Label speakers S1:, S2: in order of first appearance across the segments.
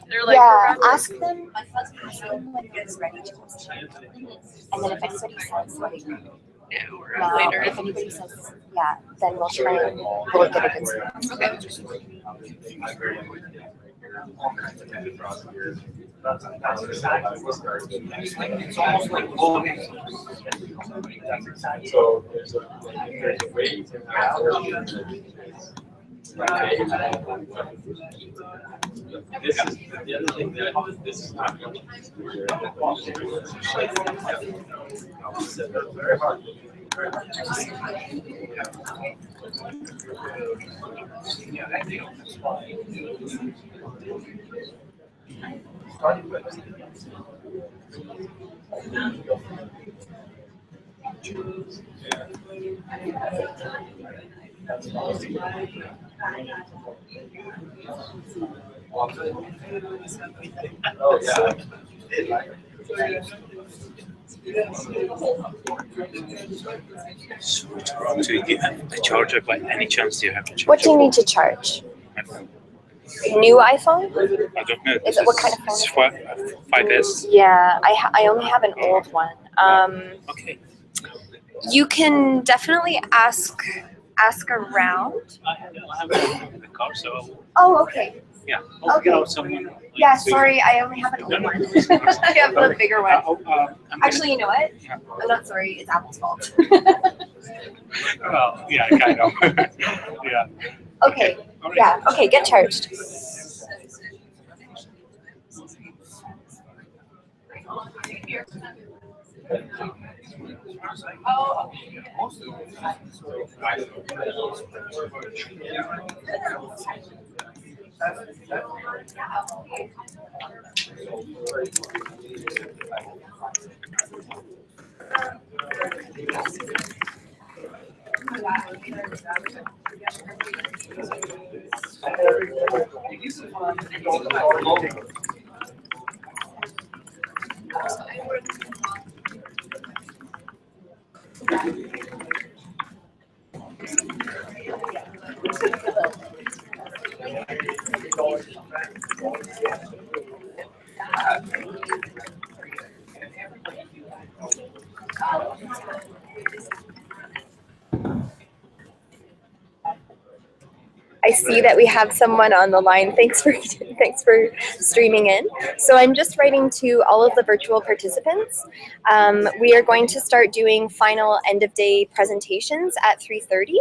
S1: They're like,
S2: yeah, ask them when it's ready to host. And then if anybody says like no,
S1: later.
S2: if anybody says yeah, then we'll try and we'll get a good spot.
S1: Okay.
S3: It's almost like so there's a way to this is the other thing that this is not going to very hard. Yeah, I think that's fine. Oh yeah.
S4: So you have to charge it by any chance? Do you have to charge?
S2: What do you need to charge? New iPhone?
S4: I don't know.
S2: Is it what kind of phone?
S4: It's 5S.
S2: Yeah, I only have an old one.
S4: Okay.
S2: You can definitely ask around.
S4: I have a car, so
S2: Oh, okay.
S4: yeah. I'll
S2: Okay.
S4: get out someone.
S2: Yeah, sorry, I only have an old one. I have a bigger one. Actually, you know what?
S4: Yeah.
S2: I'm not sorry. It's Apple's fault.
S4: Well, yeah, kind of. Yeah.
S2: Okay.
S4: All right.
S2: Yeah. Okay. Get charged. I see that we have someone on the line. Thanks for streaming in. So I'm just writing to all of the virtual participants. We are going to start doing final end of day presentations at 3:30,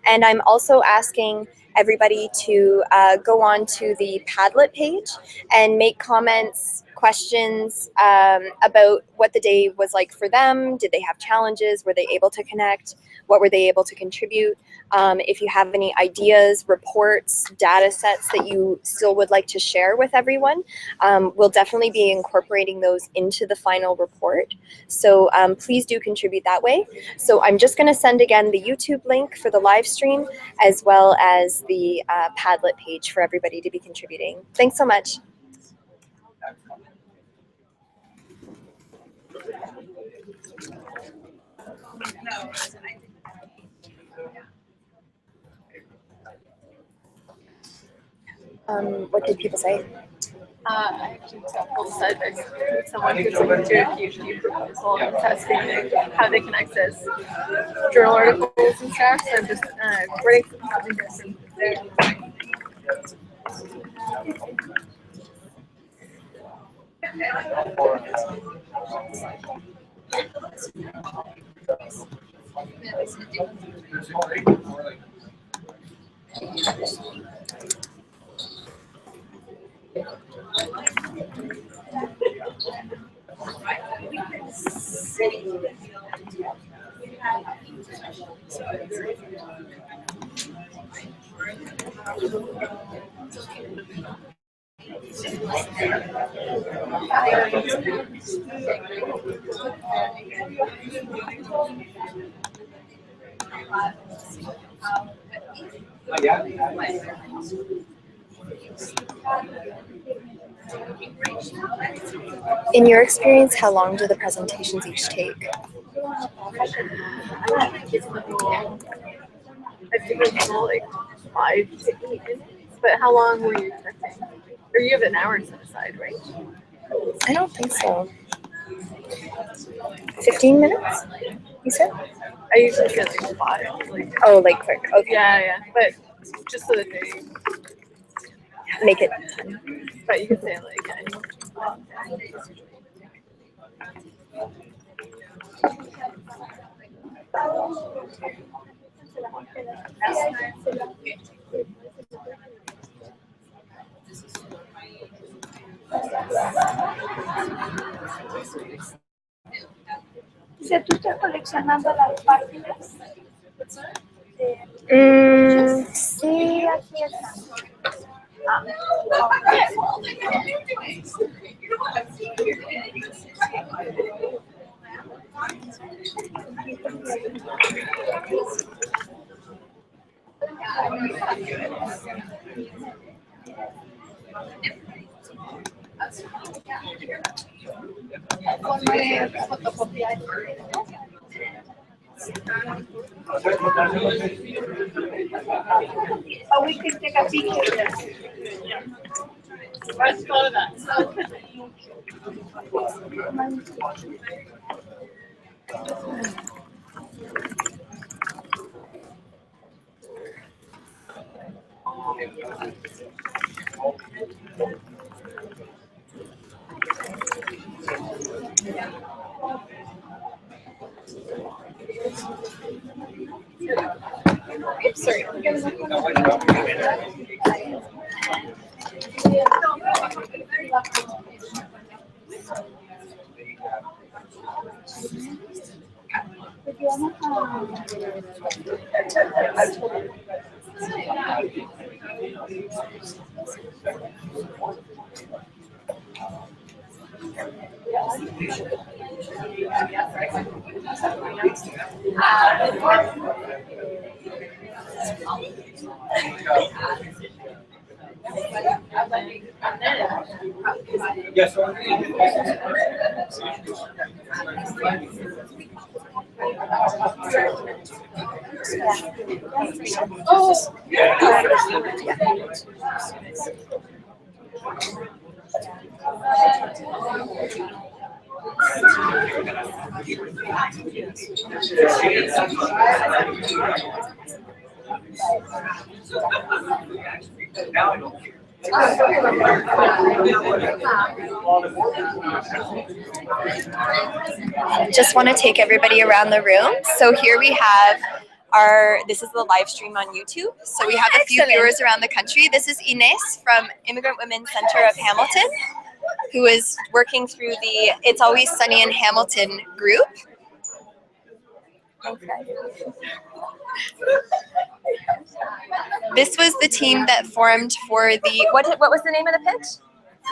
S2: and I'm also asking everybody to go on to the Padlet page and make comments, questions about what the day was like for them. Did they have challenges? Were they able to connect? What were they able to contribute? If you have any ideas, reports, data sets that you still would like to share with everyone, we'll definitely be incorporating those into the final report. So please do contribute that way. So I'm just going to send again the YouTube link for the live stream, as well as the Padlet page for everybody to be contributing. Thanks so much. What did people say?
S1: I actually said there's someone who's looking to a PhD proposal and testing how they can access journal articles and stuff. So I'm just writing something there.
S2: In your experience, how long do the presentations each take?
S1: Like 5 to 8 minutes. But how long were you expecting? Or you have an hour set aside, right?
S2: I don't think so. 15 minutes, you said?
S1: I usually feel like 5. Like,
S2: Oh, like quick. Okay.
S1: yeah. But just so that they,
S2: Make it.
S1: but you can say like,
S5: Dice, ¿tú estás coleccionando las páginas?
S2: Sí, aquí está.
S5: Or we can take a picture.
S1: let's go to that. Sorry.
S5: Porque vamos a...
S3: Yes.
S2: Just want to take everybody around the room. So here we have this is the live stream on YouTube. So we have a few viewers around the country. This is Ines from Immigrant Women's Center of Hamilton, who is working through the It's Always Sunny in Hamilton group. This was the team that formed for the, what was the name of the pitch?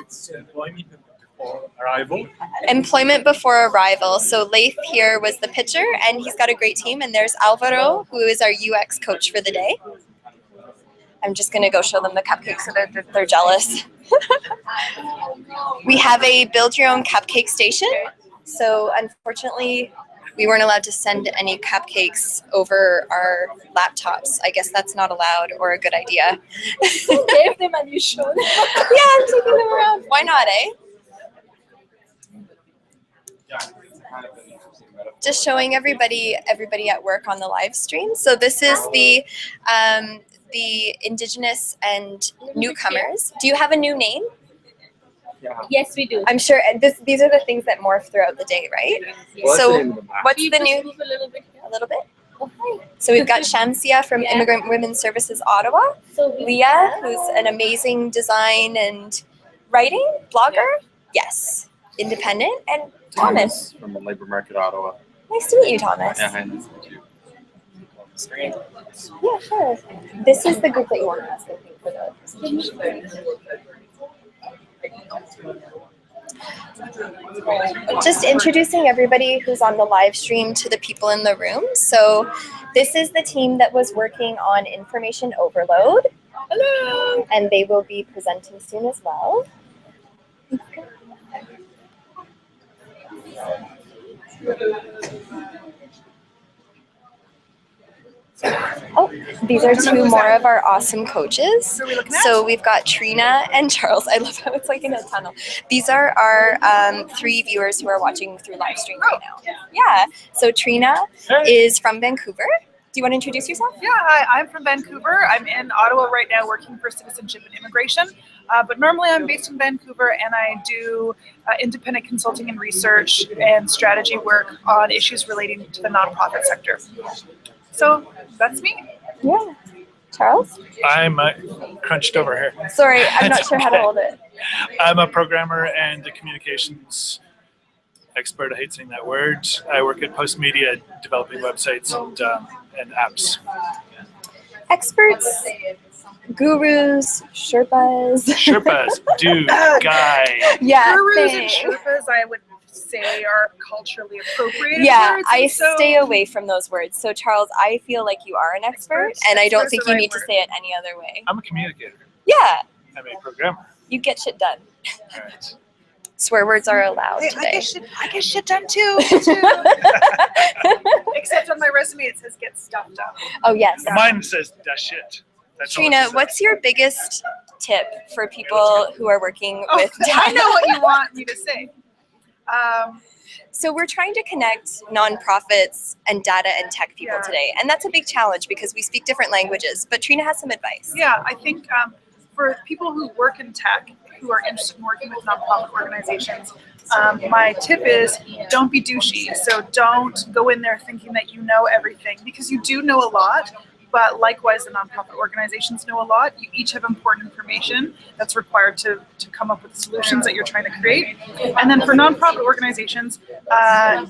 S6: It's employment before arrival.
S2: Employment Before Arrival. So Leith here was the pitcher, and he's got a great team. And there's Alvaro, who is our UX coach for the day. I'm just going to go show them the cupcakes so they're jealous. We have a build your own cupcake station. So unfortunately, we weren't allowed to send any cupcakes over our laptops. I guess that's not allowed or a good idea.
S5: Gave them and you showed them.
S2: Yeah, I'm taking them around. Why not, eh? Just showing everybody at work on the live stream. So this is the Indigenous and newcomers. Do you have a new name?
S5: Yes, we do.
S2: I'm sure these are the things that morph throughout the day, right?
S3: Well,
S2: So what's
S5: We
S2: the
S5: just
S2: new?
S5: move a little bit.
S2: A little bit. So we've got Shamsia from
S5: Yeah.
S2: Immigrant Women's Services Ottawa,
S5: So we
S2: Leah, who's an amazing design and writing blogger. Yes, independent, and Thomas.
S6: From the labor market, Ottawa.
S2: Nice to meet you, Thomas.
S6: Yeah, hi, nice to meet you. Screen.
S2: Yeah, sure. This is the group that you want to ask, I think, for the. Just introducing everybody who's on the live stream to the people in the room. So this is the team that was working on information overload. Hello. And they will be presenting soon as well. Oh, these are two more of our awesome coaches.
S1: Who are we looking at?
S2: So we've got Trina and Charles. I love how it's like in a tunnel. These are our 3 viewers who are watching through live stream right now. Yeah. So Trina is from Vancouver. Do you want to introduce yourself?
S7: Yeah, hi, I'm from Vancouver. I'm in Ottawa right now working for Citizenship and Immigration. But normally I'm based in Vancouver and I do independent consulting and research and strategy work on issues relating to the nonprofit sector. So that's me.
S2: Yeah. Charles?
S6: I'm crunched over here.
S2: Sorry, I'm not
S6: It's
S2: sure how to
S6: okay.
S2: hold it.
S6: I'm a programmer and a communications expert. I hate saying that word. I work at Post Media developing websites and apps.
S2: Experts, gurus, Sherpas.
S6: Sherpas, dude, guy.
S2: Yeah,
S7: Gurus and
S2: thanks.
S7: Sherpas, I would say, are culturally appropriated
S2: Yeah,
S7: words.
S2: I
S7: and so
S2: stay away from those words. So Charles, I feel like you are an expert, and I don't
S7: Expert's
S2: think
S7: the
S2: you
S7: right
S2: need to
S7: word.
S2: say it any other way.
S6: I'm a communicator.
S2: Yeah,
S6: I'm a programmer.
S2: you get shit done.
S6: All right.
S2: Swear words are allowed
S7: I
S2: today.
S7: get shit done too. Except on my resume it says get stuff done.
S2: Oh yes.
S6: Mine says that shit. That's all it
S2: Trina,
S6: says.
S2: what's your biggest tip for people who are working
S7: Oh,
S2: with data?
S7: I know what you want me to say.
S2: So we're trying to connect nonprofits and data and tech people
S7: Yeah.
S2: today, and that's a big challenge because we speak different languages. But Trina has some advice.
S7: Yeah, I think for people who work in tech, who are interested in working with nonprofit organizations, my tip is don't be douchey. So don't go in there thinking that you know everything, because you do know a lot. But likewise, the nonprofit organizations know a lot. You each have important information that's required to come up with solutions that you're trying to create. And then for nonprofit organizations,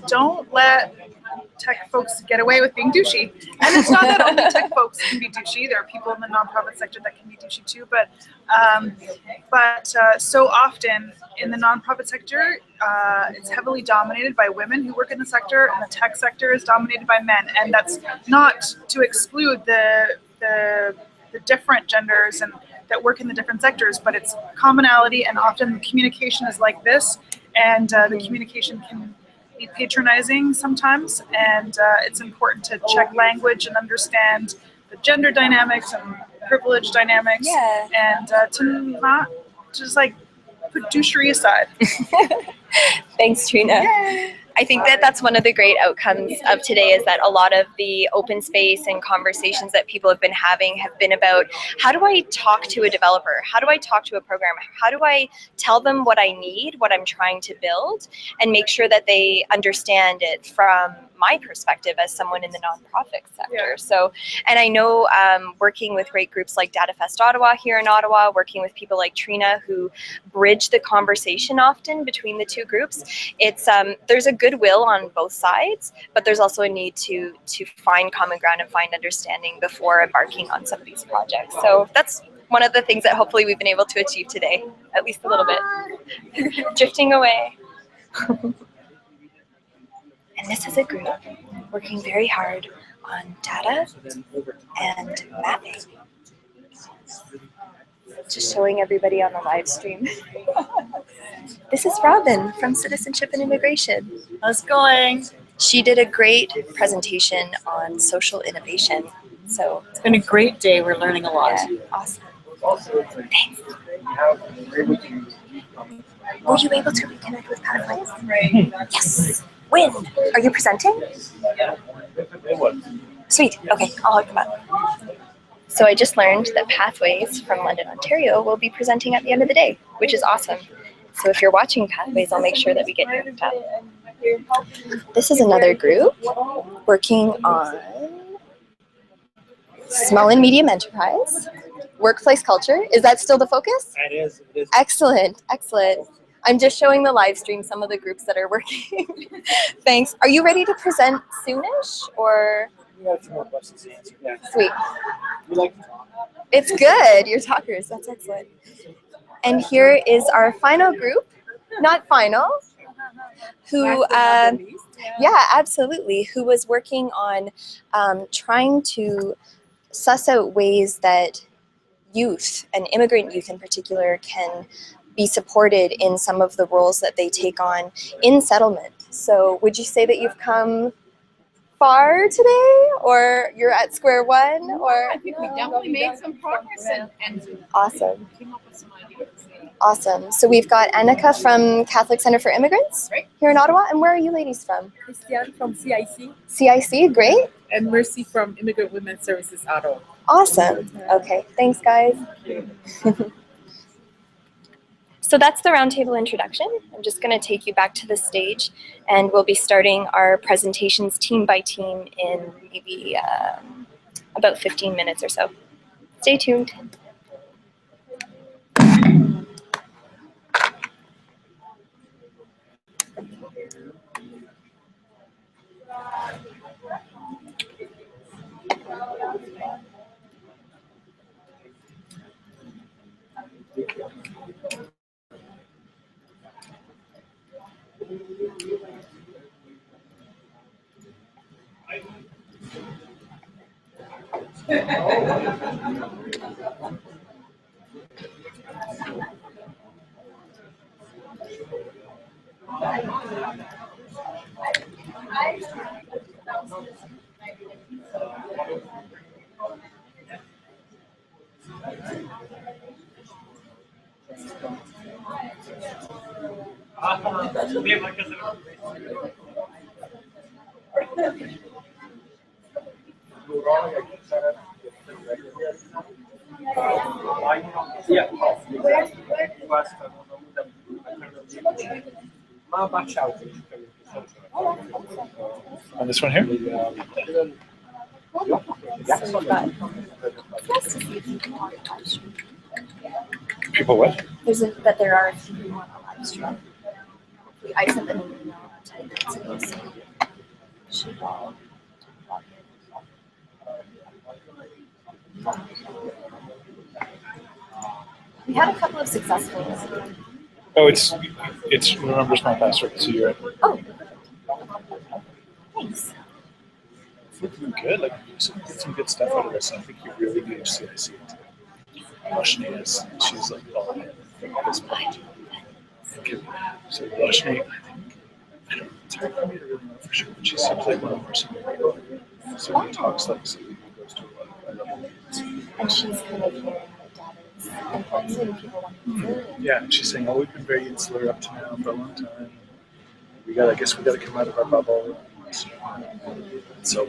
S7: don't let tech folks get away with being douchey. And it's not that only tech folks can be douchey. There are people in the nonprofit sector that can be douchey too. But so often in the nonprofit sector, it's heavily dominated by women who work in the sector, and the tech sector is dominated by men. And that's not to exclude the different genders and that work in the different sectors, but it's commonality, and often the communication is like this, and the communication can be patronizing sometimes, and it's important to check language and understand the gender dynamics and privilege dynamics,
S2: Yeah.
S7: and to not just like put douchery aside.
S2: Thanks, Trina. I think that that's one of the great outcomes of today, is that a lot of the open space and conversations that people have been having have been about, how do I talk to a developer? How do I talk to a programmer? How do I tell them what I need, what I'm trying to build, and make sure that they understand it from my perspective as someone in the nonprofit sector.
S7: Yeah.
S2: So, and I know working with great groups like DataFest Ottawa here in Ottawa, working with people like Trina who bridge the conversation often between the two groups, it's there's a goodwill on both sides, but there's also a need to find common ground and find understanding before embarking on some of these projects. So that's one of the things that hopefully we've been able to achieve today, at least a little bit. Drifting away. And this is a group working very hard on data and mapping. Just showing everybody on the live stream. This is Robin from Citizenship and Immigration.
S8: How's it going?
S2: She did a great presentation on social innovation. So
S8: It's been a great day. We're learning a lot.
S2: yeah, awesome. Thanks. Were you able to reconnect with Pathways? Yes. When? Are you presenting? Sweet. Okay, I'll hook them up. So I just learned that Pathways from London, Ontario will be presenting at the end of the day, which is awesome. So if you're watching Pathways, I'll make sure that we get you hooked up. This is another group working on small and medium enterprise, workplace culture. Is that still the focus?
S3: It is. It is.
S2: Excellent, excellent. I'm just showing the live stream some of the groups that are working. Thanks. Are you ready to present soonish or?
S3: We got a few more questions to answer. Yeah.
S2: Sweet.
S3: We like to talk.
S2: It's good. You're talkers. That's excellent. And here is our final group, not final, who, yeah, absolutely, who was working on trying to suss out ways that youth, and immigrant youth in particular, can be supported in some of the roles that they take on in settlement. So would you say that you've come far today, or you're at square one, or
S9: I think we definitely made some progress and
S2: awesome.
S9: came up with some ideas.
S2: Awesome. So we've got Annika from Catholic Center for Immigrants
S9: Right.
S2: here in Ottawa. And where are you ladies from?
S10: Christiane from CIC
S2: CIC, great.
S10: and Mercy from Immigrant Women's Services Ottawa.
S2: Awesome. Okay, thanks guys. So that's the roundtable introduction. I'm just going to take you back to the stage, and we'll be starting our presentations team by team in maybe about 15 minutes or so. Stay tuned.
S6: On this one here? People what?
S2: That there are a few people on the live stream. I sent them an email 10 minutes ago, so she will log in. We had a couple of successful.
S6: Oh, it's remembers my password, so you're in.
S2: Oh, thanks.
S6: It's looking good. Like you get some good stuff out of this. I think you really need to CIC. Roshni is she's like all in at this point. So Roshni, I don't know, it's hard for me to really know for sure, but she seems like one of our senior people. So he talks like somebody who goes to a lot of meetings.
S2: And she's kind of hearing that data is important and people want to use it.
S6: Yeah, and she's saying, oh, we've been very insular up to now for a long time. I guess we got to come out of our bubble. So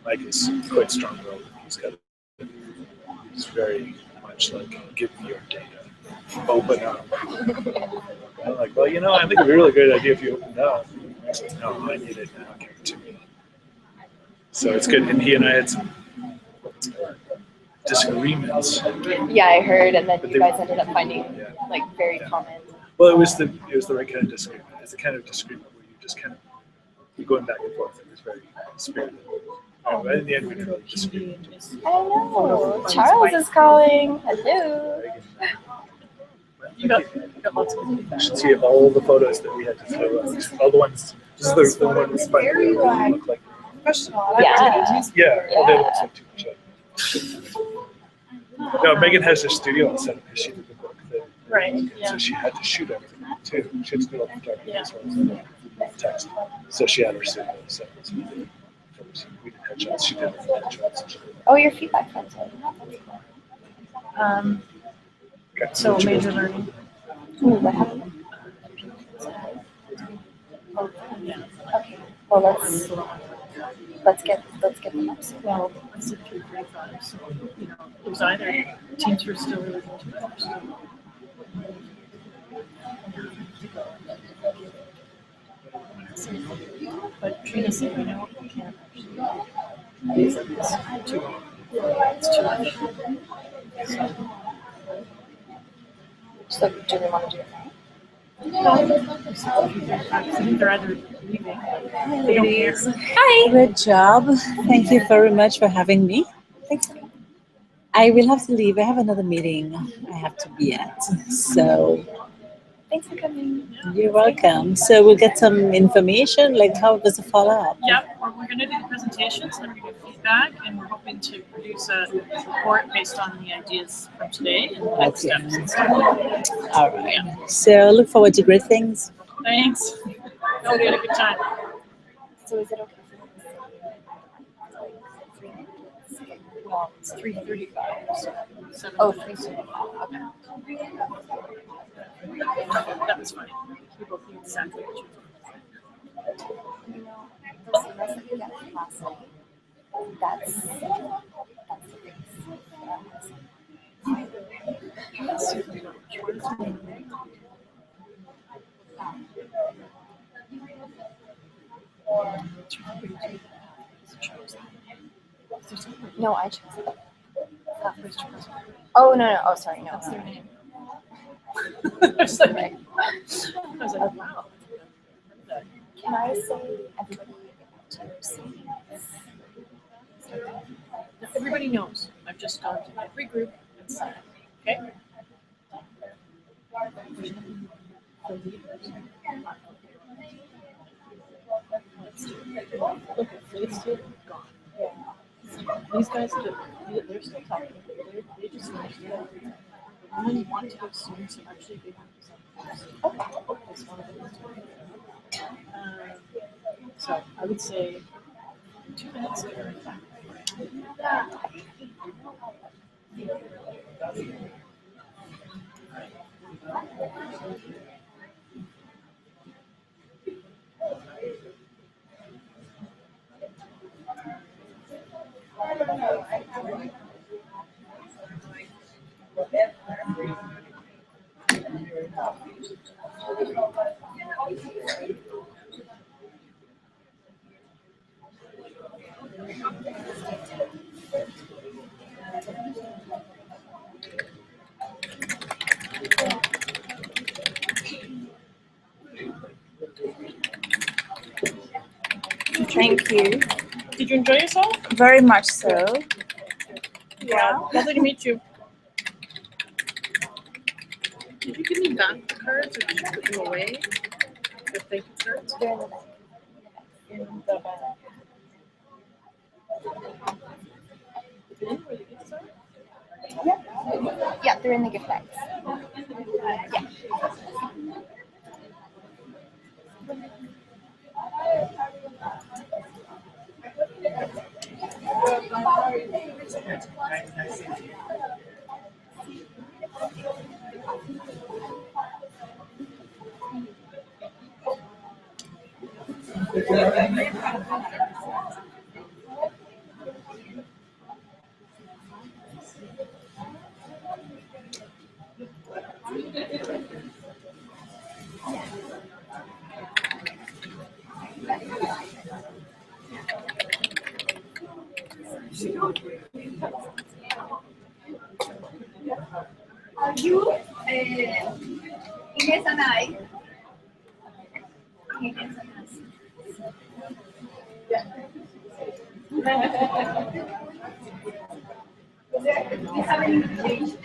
S6: Mike is quite strong-willed. He's very much like, give me your data, open up. I'm like, well, I think it'd be a really great idea if you opened up. I said, no, I need it now, give it to me. So it's good, and he and I had some disagreements.
S2: Yeah, I heard, and then you guys ended up finding like very common.
S6: Well, it was the right kind of disagreement. It's the kind of disagreement where you just kind of you're going back and forth. It was very spirited. But in the end, we didn't really disagree.
S2: I know. Charles is calling. Hello.
S10: You got lots of
S6: You should see all the photos that we had to throw out. All the ones. This is the one that's funny. Look like.
S2: Yeah.
S6: Yeah. All the other ones look too much. No, Megan has her studio on set because she did the book.
S10: Right.
S6: So she had to shoot everything too. She had to do all the photography as well as the text. So she had her studio on set. So we did headshots. She did headshots.
S2: Oh, your feedback from
S10: So major learning.
S2: Ooh, what happened? Oh, yeah. Okay. Well, let's get them up.
S10: Well, I said 3:45, so it was either teams were still really good to others. But Trina said, we can't actually use it. It's too much.
S2: So, do we want to do it now?
S10: I think they're either leaving. They don't care.
S11: Hi. Good job. Thank you very much for having me.
S2: Thanks.
S11: I will have to leave. I have another meeting I have to be at. So
S2: Thanks for coming.
S11: you're welcome. So we'll get some information, like how does it follow up?
S10: Yeah, we're going to do the presentations, then we're going to do feedback, and we're hoping to produce a report based on the ideas from today and the next
S11: Okay.
S10: steps.
S11: All right. So look forward to great things.
S10: Thanks. Hope you had a good time.
S2: So is it okay for me to say like 3 minutes?
S10: Well, it's 3:35. So 7
S2: Oh,
S10: minutes.
S2: 3:35. Okay.
S10: That was funny. You both knew exactly what you were
S2: You know, those emails that you get from last night, that's the things. No, I chose it. Oh, no. Oh, sorry, no.
S10: That's their name. I was like, wow.
S2: Can I say everybody get back to your seats?
S10: Everybody knows. I've just gone to every group and said, okay? Look, it's still gone. These guys, they're still talking. They just finished it. And then you want to have students who actually be so I would say 2 minutes.
S2: Thank you.
S10: Did you enjoy yourself?
S2: Very much so.
S10: Yeah. Lovely to meet you. Did you give me back the cards or did you put them away? The thank you cards?
S2: They're in the back.
S10: In the bag. Where the gifts are?
S2: Yeah, they're in the gift bags. Yeah.
S5: Are you Ines and I? Ines and us. We haven't engaged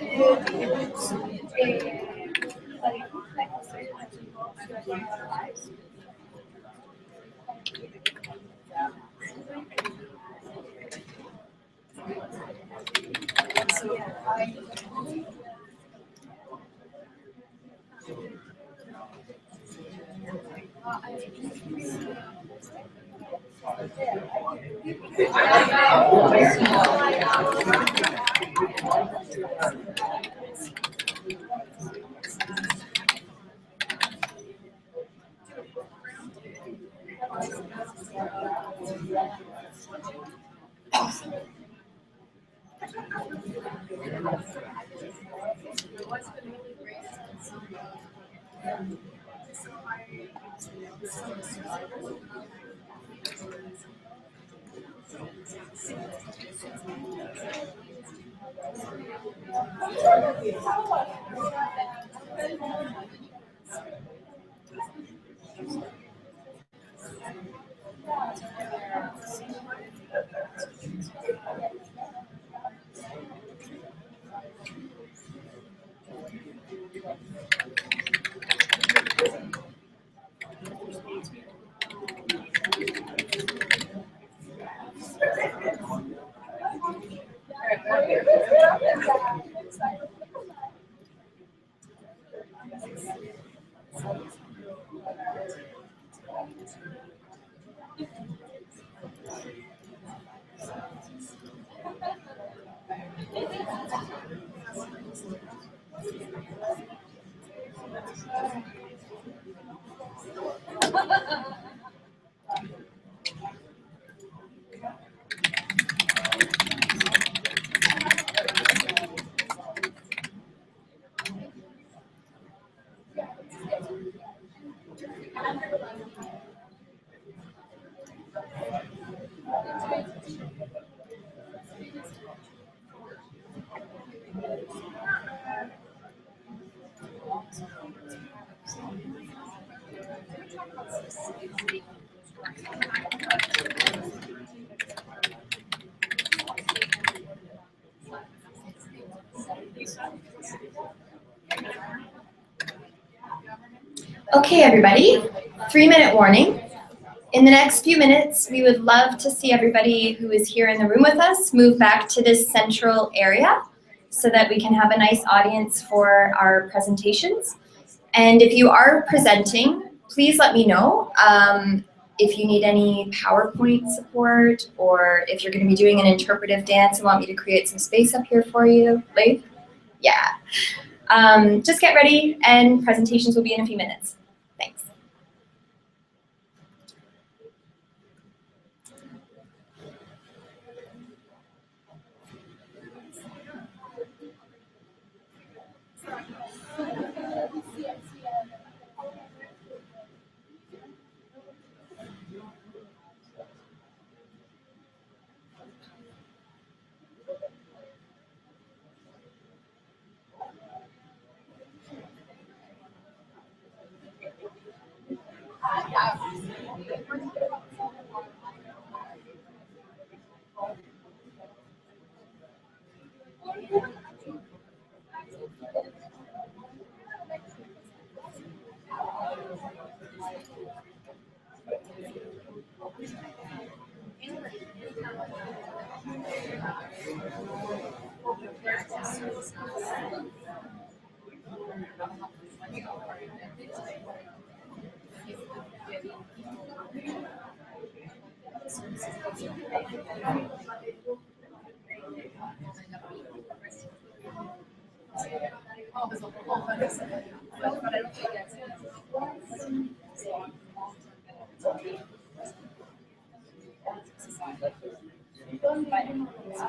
S2: Okay, everybody, 3-minute warning. In the next few minutes, we would love to see everybody who is here in the room with us move back to this central area so that we can have a nice audience for our presentations. And if you are presenting, please let me know if you need any PowerPoint support or if you're going to be doing an interpretive dance and want me to create some space up here for you. Like, yeah. Just get ready and presentations will be in a few minutes. Thanks.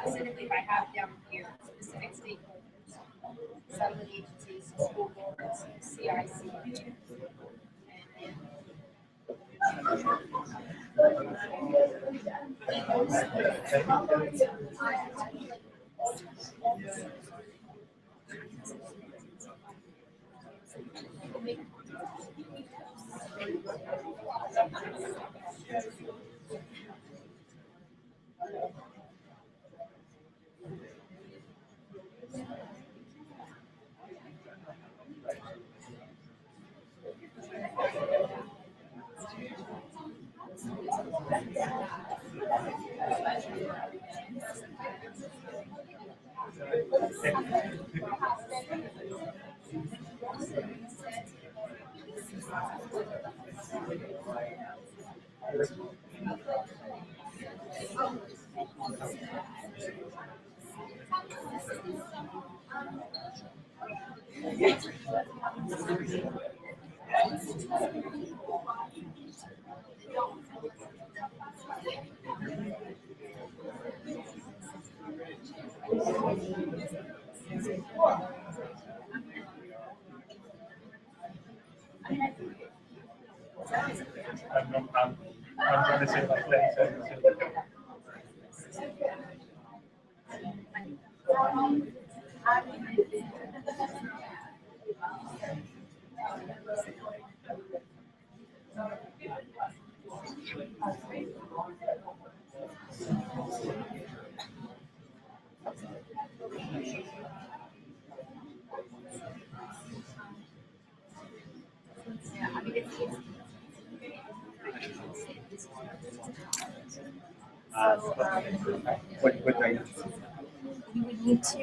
S9: Specifically, if I have down here specific stakeholders, settlement agencies, school boards, CIC.
S6: I'm going to say like that. What
S2: You would need to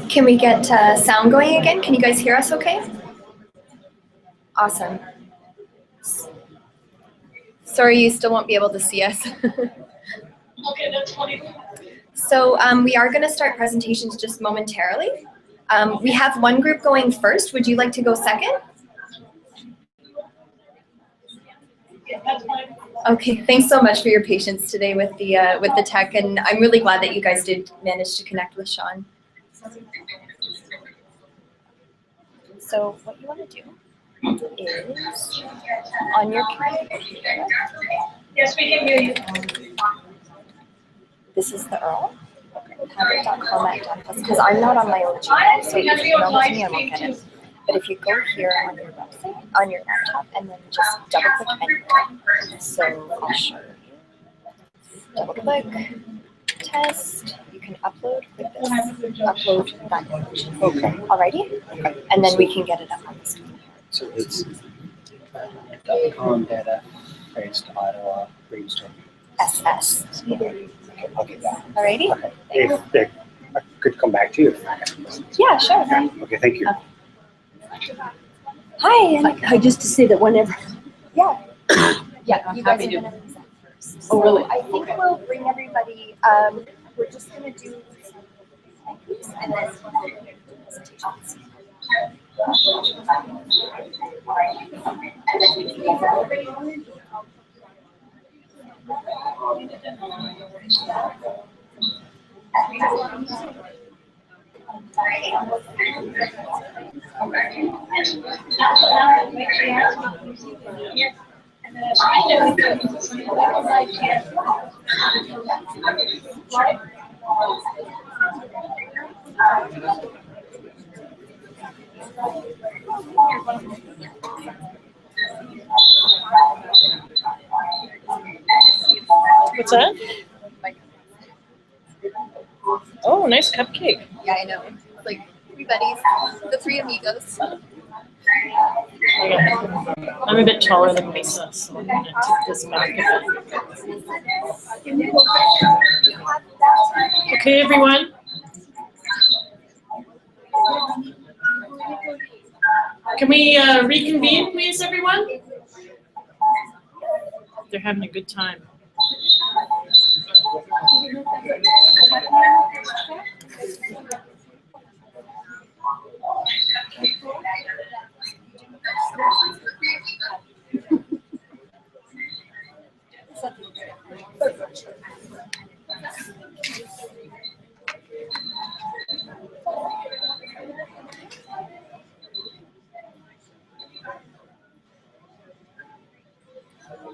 S2: can we get sound going again? Can you guys hear us okay? Awesome. Sorry, you still won't be able to see us.
S5: Okay, that's funny.
S2: So we are going to start presentations just momentarily. We have one group going first. Would you like to go second?
S5: Yeah, that's fine.
S2: Okay, thanks so much for your patience today with the tech, and I'm really glad that you guys did manage to connect with Sean. So what you want to do is on your computer.
S5: Yes, we can hear you.
S2: This is the URL. Because I'm not on my own channel, so if you email it to me, I won't get it. But if you go here on your website, on your laptop, and then just double click anywhere. So I'll show you. Double click, test. You can upload. Click this. Upload that image. Okay. Alrighty. Okay. And then we can get it up on the screen.
S12: So it's .com data based Ottawa brainstorming.
S2: SS.
S12: Okay, I'll get that.
S2: Alrighty.
S12: Okay. If I could come back to you.
S2: Yeah, sure.
S12: Okay, thank you.
S2: Hi.
S10: Hi, just to say that whenever.
S2: Yeah. Yeah. You guys
S10: happy
S2: are
S10: to.
S2: gonna present first.
S10: Oh, really?
S2: So I think we'll bring everybody. We're just gonna do and then presentations.
S10: What's that? Oh, nice cupcake.
S2: Yeah, I know. It's like 3 buddies, the 3 amigos.
S10: I'm a bit taller than Lisa, so I'm gonna take this back a bit. Okay, everyone. Can we reconvene, please, everyone? They're having a good time.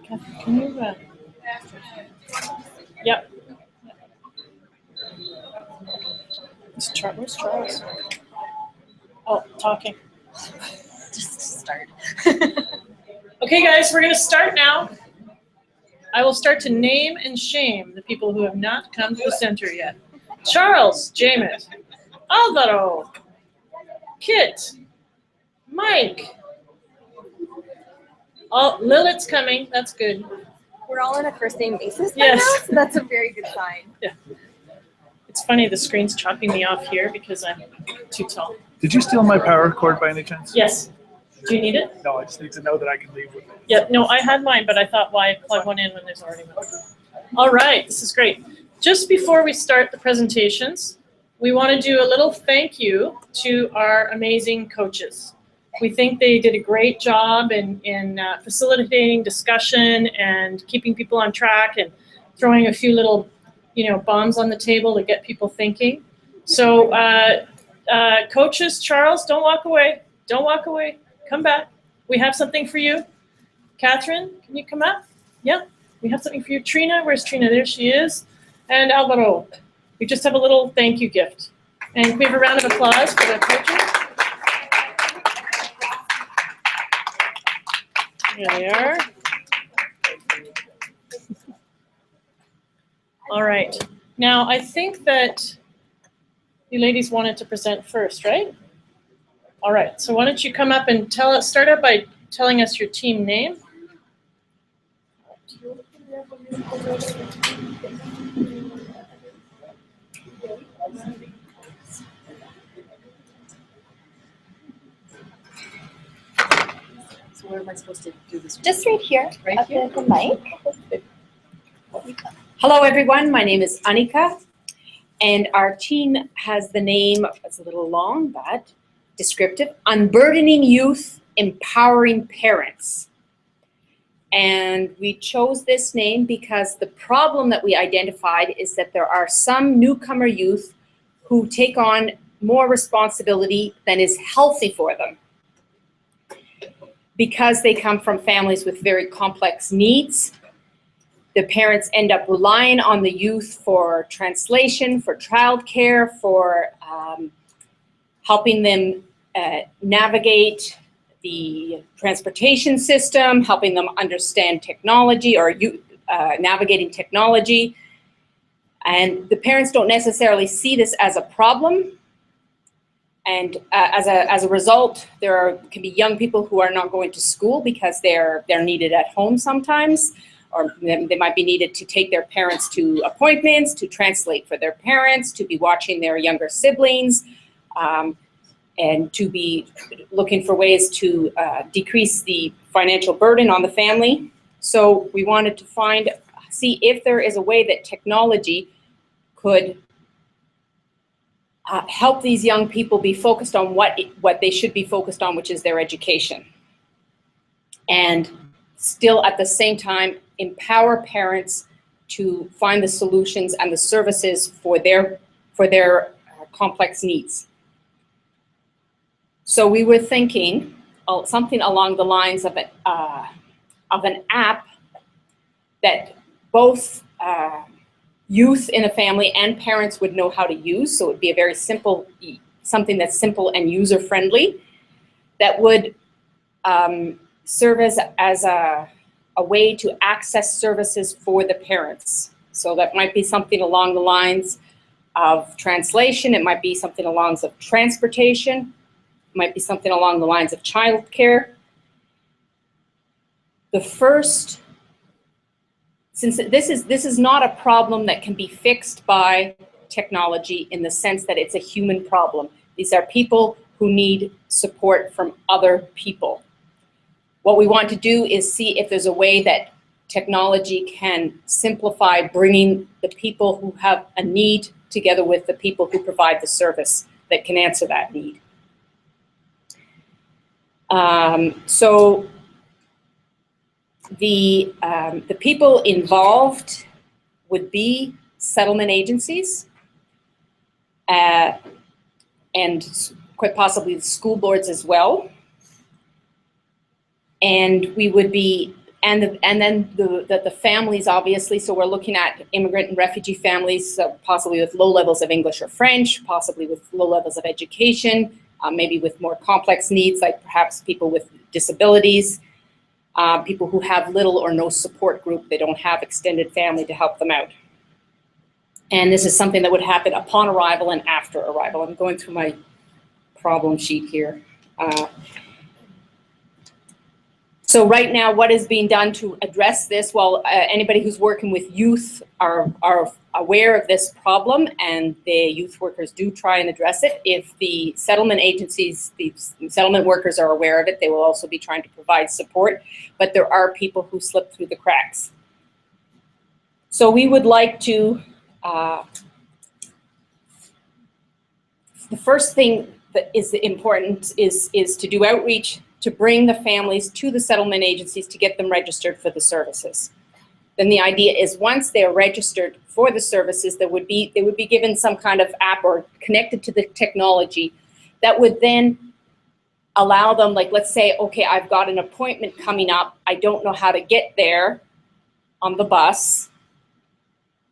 S10: Kathy, can you? Yep. Where's Charles? Oh, talking.
S2: Just to start.
S10: Okay, guys, we're going to start now. I will start to name and shame the people who have not come to the center yet. Charles, James, Alvaro, Kit, Mike. Oh, Lilith's coming. That's good.
S2: We're all on a first name basis right
S10: Yes.
S2: now, so that's a very good sign.
S10: Yeah. It's funny, the screen's chopping me off here because I'm too tall.
S6: Did you steal my power cord by any chance?
S10: Yes. Do you need it?
S6: No, I just need to know that I can leave with it.
S10: Yeah, no, I had mine, but I thought, why plug one in when there's already one? All right, this is great. Just before we start the presentations, we want to do a little thank you to our amazing coaches. We think they did a great job in facilitating discussion and keeping people on track and throwing a few little, bombs on the table to get people thinking. So coaches, Charles, don't walk away. Don't walk away. Come back. We have something for you. Catherine, can you come up? Yeah, we have something for you. Trina, where's Trina? There she is. And Alvaro, we just have a little thank you gift. And can we have a round of applause for the coaches? Here they are. All right. Now, I think that you ladies wanted to present first, right? All right. So why don't you come up and start out by telling us your team name.
S9: where am I supposed to do this?
S2: Just right here,
S9: Right
S2: up
S9: here?
S2: at the mic.
S13: Hello, everyone. My name is Annika, and our team has the name, it's a little long, but descriptive, Unburdening Youth, Empowering Parents. And we chose this name because the problem that we identified is that there are some newcomer youth who take on more responsibility than is healthy for them, because they come from families with very complex needs. The parents end up relying on the youth for translation, for childcare, for helping them navigate the transportation system, helping them understand technology or navigating technology. And the parents don't necessarily see this as a problem. And as a result, can be young people who are not going to school because they're needed at home sometimes, or they might be needed to take their parents to appointments, to translate for their parents, to be watching their younger siblings, and to be looking for ways to decrease the financial burden on the family. So we wanted to see if there is a way that technology could help these young people be focused on what they should be focused on, which is their education. And still at the same time, empower parents to find the solutions and the services for their complex needs. So we were thinking something along the lines of an app that both youth in a family and parents would know how to use. So it would be a very simple, something that's simple and user-friendly, that would serve as a way to access services for the parents. So that might be something along the lines of translation. It might be something along the lines of transportation. It might be something along the lines of childcare. Since this is not a problem that can be fixed by technology in the sense that it's a human problem. These are people who need support from other people. What we want to do is see if there's a way that technology can simplify bringing the people who have a need together with the people who provide the service that can answer that need. So the people involved would be settlement agencies and quite possibly the school boards as well. And we would be, and then the families, obviously. So we're looking at immigrant and refugee families, possibly with low levels of English or French, possibly with low levels of education, maybe with more complex needs, like perhaps people with disabilities, people who have little or no support group. They don't have extended family to help them out. And this is something that would happen upon arrival and after arrival. I'm going through my problem sheet here. So right now, what is being done to address this? Well, anybody who's working with youth are aware of this problem, and the youth workers do try and address it. If the settlement agencies, the settlement workers are aware of it, they will also be trying to provide support, but there are people who slip through the cracks. So we would like to, the first thing that is important is to do outreach, to bring the families to the settlement agencies to get them registered for the services. Then the idea is once they are registered for the services, they would be given some kind of app or connected to the technology that would then allow them, like, let's say, okay, I've got an appointment coming up. I don't know how to get there on the bus.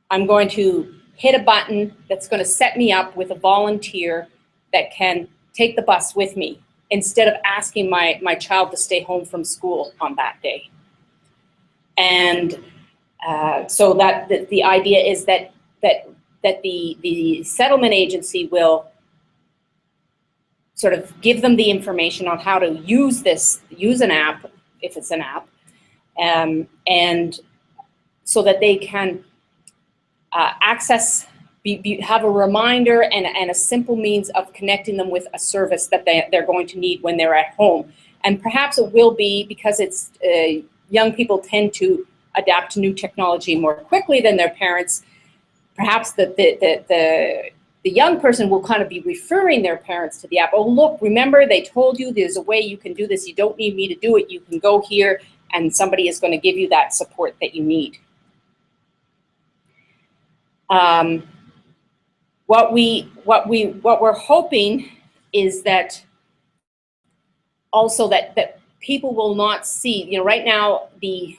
S13: I'm going to hit a button that's going to set me up with a volunteer that can take the bus with me, instead of asking my child to stay home from school on that day. And so that the idea is that the settlement agency will sort of give them the information on how to use an app, if it's an app, and so that they can access, have a reminder and a simple means of connecting them with a service that they're going to need when they're at home. And perhaps it will be because it's young people tend to adapt to new technology more quickly than their parents. Perhaps the young person will kind of be referring their parents to the app. Oh, look, remember they told you there's a way you can do this. You don't need me to do it. You can go here and somebody is going to give you that support that you need. What we're hoping is that also that people will not see, you know, right now the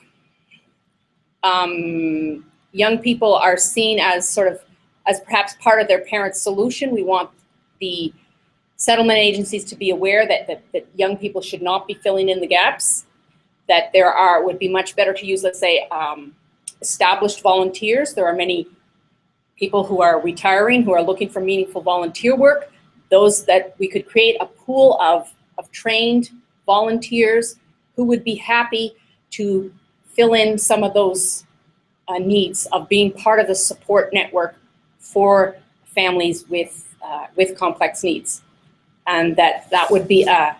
S13: young people are seen as sort of as perhaps part of their parents' solution. We want the settlement agencies to be aware that young people should not be filling in the gaps, that would be much better to use, let's say, established volunteers. There are many people who are retiring, who are looking for meaningful volunteer work, those that we could create a pool of trained volunteers who would be happy to fill in some of those needs of being part of the support network for families with complex needs. And that would be a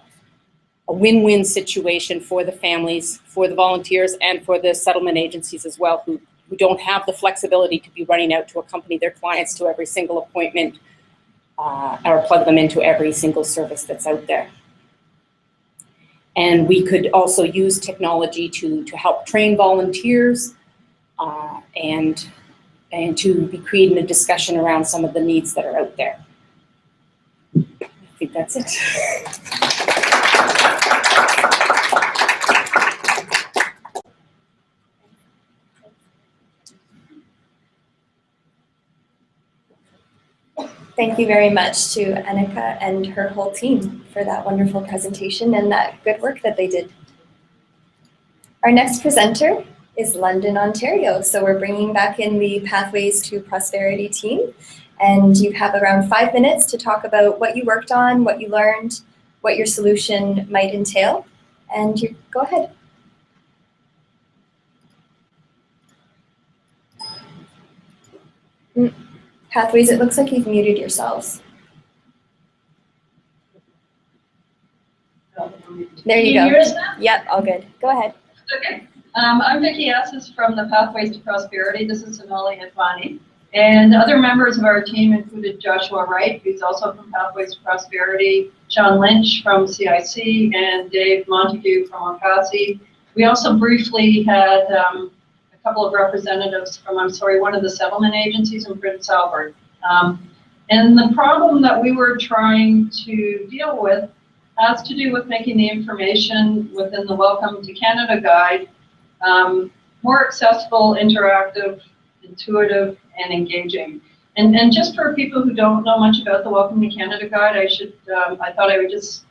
S13: win-win situation for the families, for the volunteers, and for the settlement agencies as well, who don't have the flexibility to be running out to accompany their clients to every single appointment or plug them into every single service that's out there. And we could also use technology to help train volunteers and to be creating a discussion around some of the needs that are out there. I think that's it.
S2: Thank you very much to Annika and her whole team for that wonderful presentation and that good work that they did. Our next presenter is London, Ontario. So we're bringing back in the Pathways to Prosperity team. And you have around 5 minutes to talk about what you worked on, what you learned, what your solution might entail. And go ahead. Pathways, it looks like you've muted yourselves. There you go.
S14: Can you hear us now?
S2: Yep, all good. Go ahead.
S14: Okay. I'm Vicki Assis from the Pathways to Prosperity. This is Sonali Advani. And other members of our team included Joshua Wright, who's also from Pathways to Prosperity, Sean Lynch from CIC, and Dave Montague from OCASI. We also briefly had a couple of representatives from, one of the settlement agencies in Prince Albert. And the problem that we were trying to deal with has to do with making the information within the Welcome to Canada Guide more accessible, interactive, intuitive, and engaging. And just for people who don't know much about the Welcome to Canada Guide, I thought I would just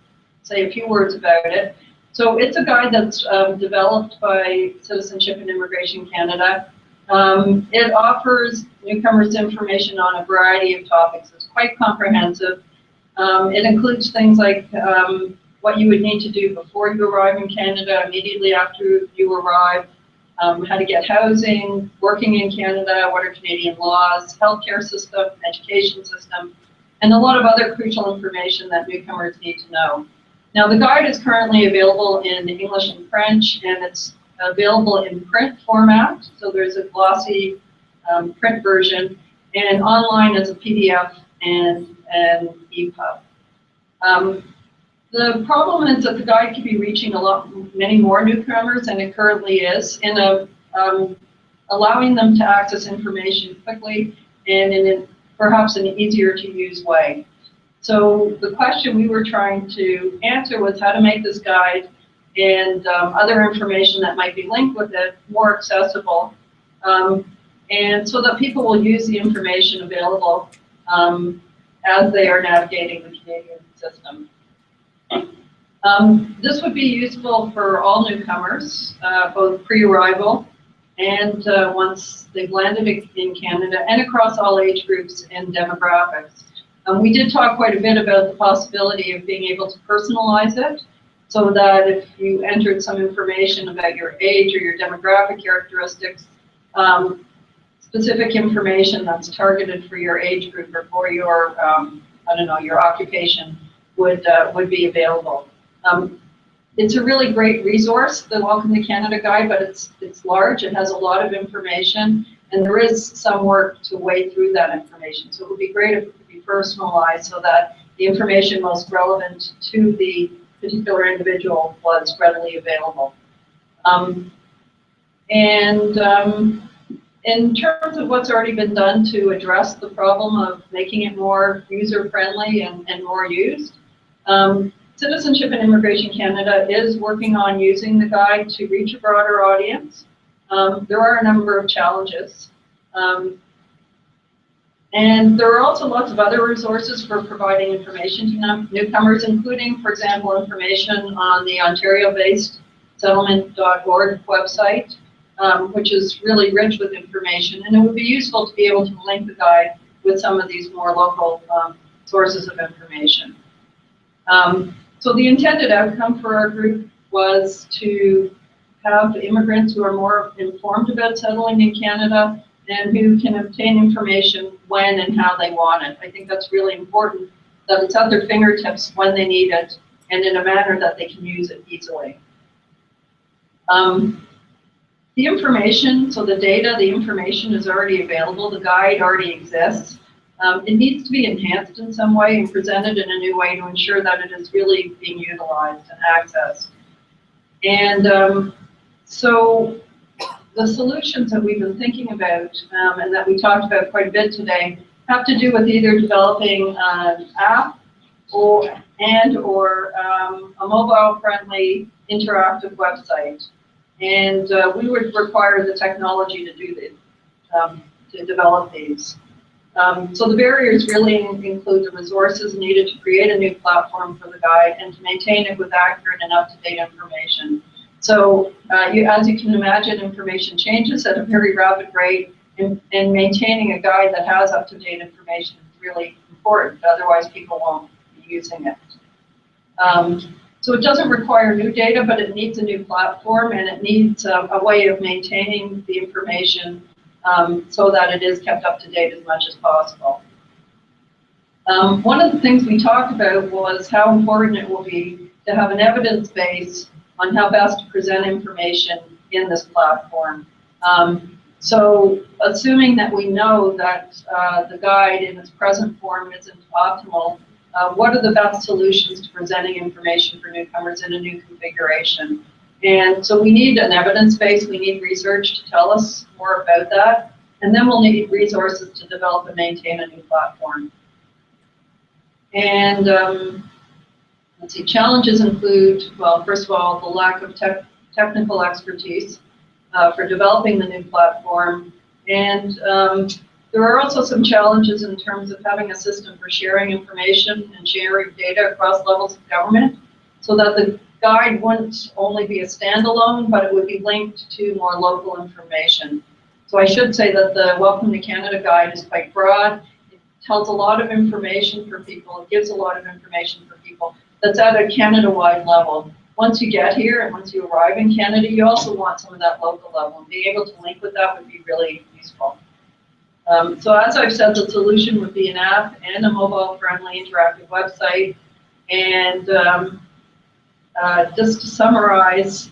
S14: say a few words about it. So it's a guide that's developed by Citizenship and Immigration Canada. It offers newcomers information on a variety of topics. It's quite comprehensive. It includes things like what you would need to do before you arrive in Canada, immediately after you arrive, how to get housing, working in Canada, what are Canadian laws, healthcare system, education system, and a lot of other crucial information that newcomers need to know. Now, the guide is currently available in English and French, and it's available in print format. So there's a glossy print version, and online as a PDF and EPUB. The problem is that the guide could be reaching many more newcomers than it currently is, in allowing them to access information quickly and in perhaps an easier to use way. So the question we were trying to answer was how to make this guide and other information that might be linked with it more accessible, and so that people will use the information available as they are navigating the Canadian system. This would be useful for all newcomers, both pre-arrival and once they've landed in Canada, and across all age groups and demographics. We did talk quite a bit about the possibility of being able to personalize it, so that if you entered some information about your age or your demographic characteristics, specific information that's targeted for your age group or for your, your occupation would be available. It's a really great resource, the Welcome to Canada Guide, but it's large, it has a lot of information, and there is some work to wade through that information. So it would be great if it could be personalized so that the information most relevant to the particular individual was readily available. In terms of what's already been done to address the problem of making it more user-friendly and more used, Citizenship and Immigration Canada is working on using the guide to reach a broader audience. There are a number of challenges. And there are also lots of other resources for providing information to newcomers, including, for example, information on the Ontario-based settlement.org website, which is really rich with information. And it would be useful to be able to link the guide with some of these more local sources of information. So the intended outcome for our group was to have immigrants who are more informed about settling in Canada and who can obtain information when and how they want it. I think that's really important, that it's at their fingertips when they need it and in a manner that they can use it easily. The information, so the data, the information is already available, the guide already exists. It needs to be enhanced in some way and presented in a new way to ensure that it is really being utilized and accessed. And so the solutions that we've been thinking about and that we talked about quite a bit today have to do with either developing an app or a mobile-friendly interactive website. And we would require the technology to do this, to develop these. So the barriers really include the resources needed to create a new platform for the guide and to maintain it with accurate and up-to-date information. So as you can imagine, information changes at a very rapid rate, and maintaining a guide that has up-to-date information is really important, otherwise people won't be using it. So it doesn't require new data, but it needs a new platform, and it needs a way of maintaining the information so that it is kept up to date as much as possible. One of the things we talked about was how important it will be to have an evidence base on how best to present information in this platform. So assuming that we know that the guide in its present form isn't optimal, what are the best solutions to presenting information for newcomers in a new configuration? And so we need an evidence base, we need research to tell us more about that, and then we'll need resources to develop and maintain a new platform. And let's see, challenges include, well, first of all, the lack of technical expertise for developing the new platform. And there are also some challenges in terms of having a system for sharing information and sharing data across levels of government, so that the guide wouldn't only be a standalone, but it would be linked to more local information. So I should say that the Welcome to Canada guide is quite broad. It tells a lot of information for people. It gives a lot of information for people that's at a Canada-wide level. Once you get here and once you arrive in Canada, you also want some of that local level. And being able to link with that would be really useful. So as I've said, the solution would be an app and a mobile-friendly interactive website. And just to summarize,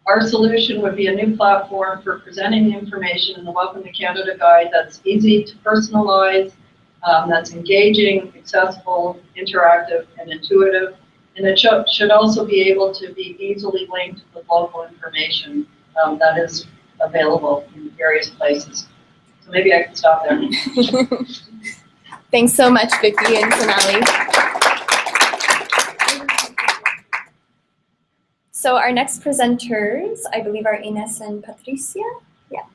S14: our solution would be a new platform for presenting the information in the Welcome to Canada guide that's easy to personalize, that's engaging, accessible, interactive, and intuitive. And it should also be able to be easily linked with local information that is available in various places. So maybe I can stop there.
S2: Thanks so much, Vicki and Sonali. So our next presenters, I believe, are Ines and Patricia. Yeah.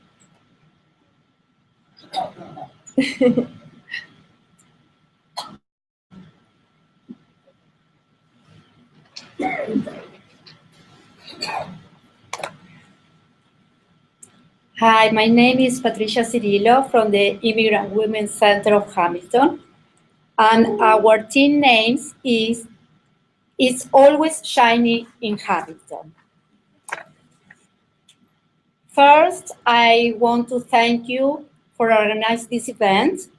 S15: Hi, my name is Patricia Cirillo from the Immigrant Women's Center of Hamilton, and our team name is It's Always Shiny in Hamilton. First, I want to thank you for organizing this event.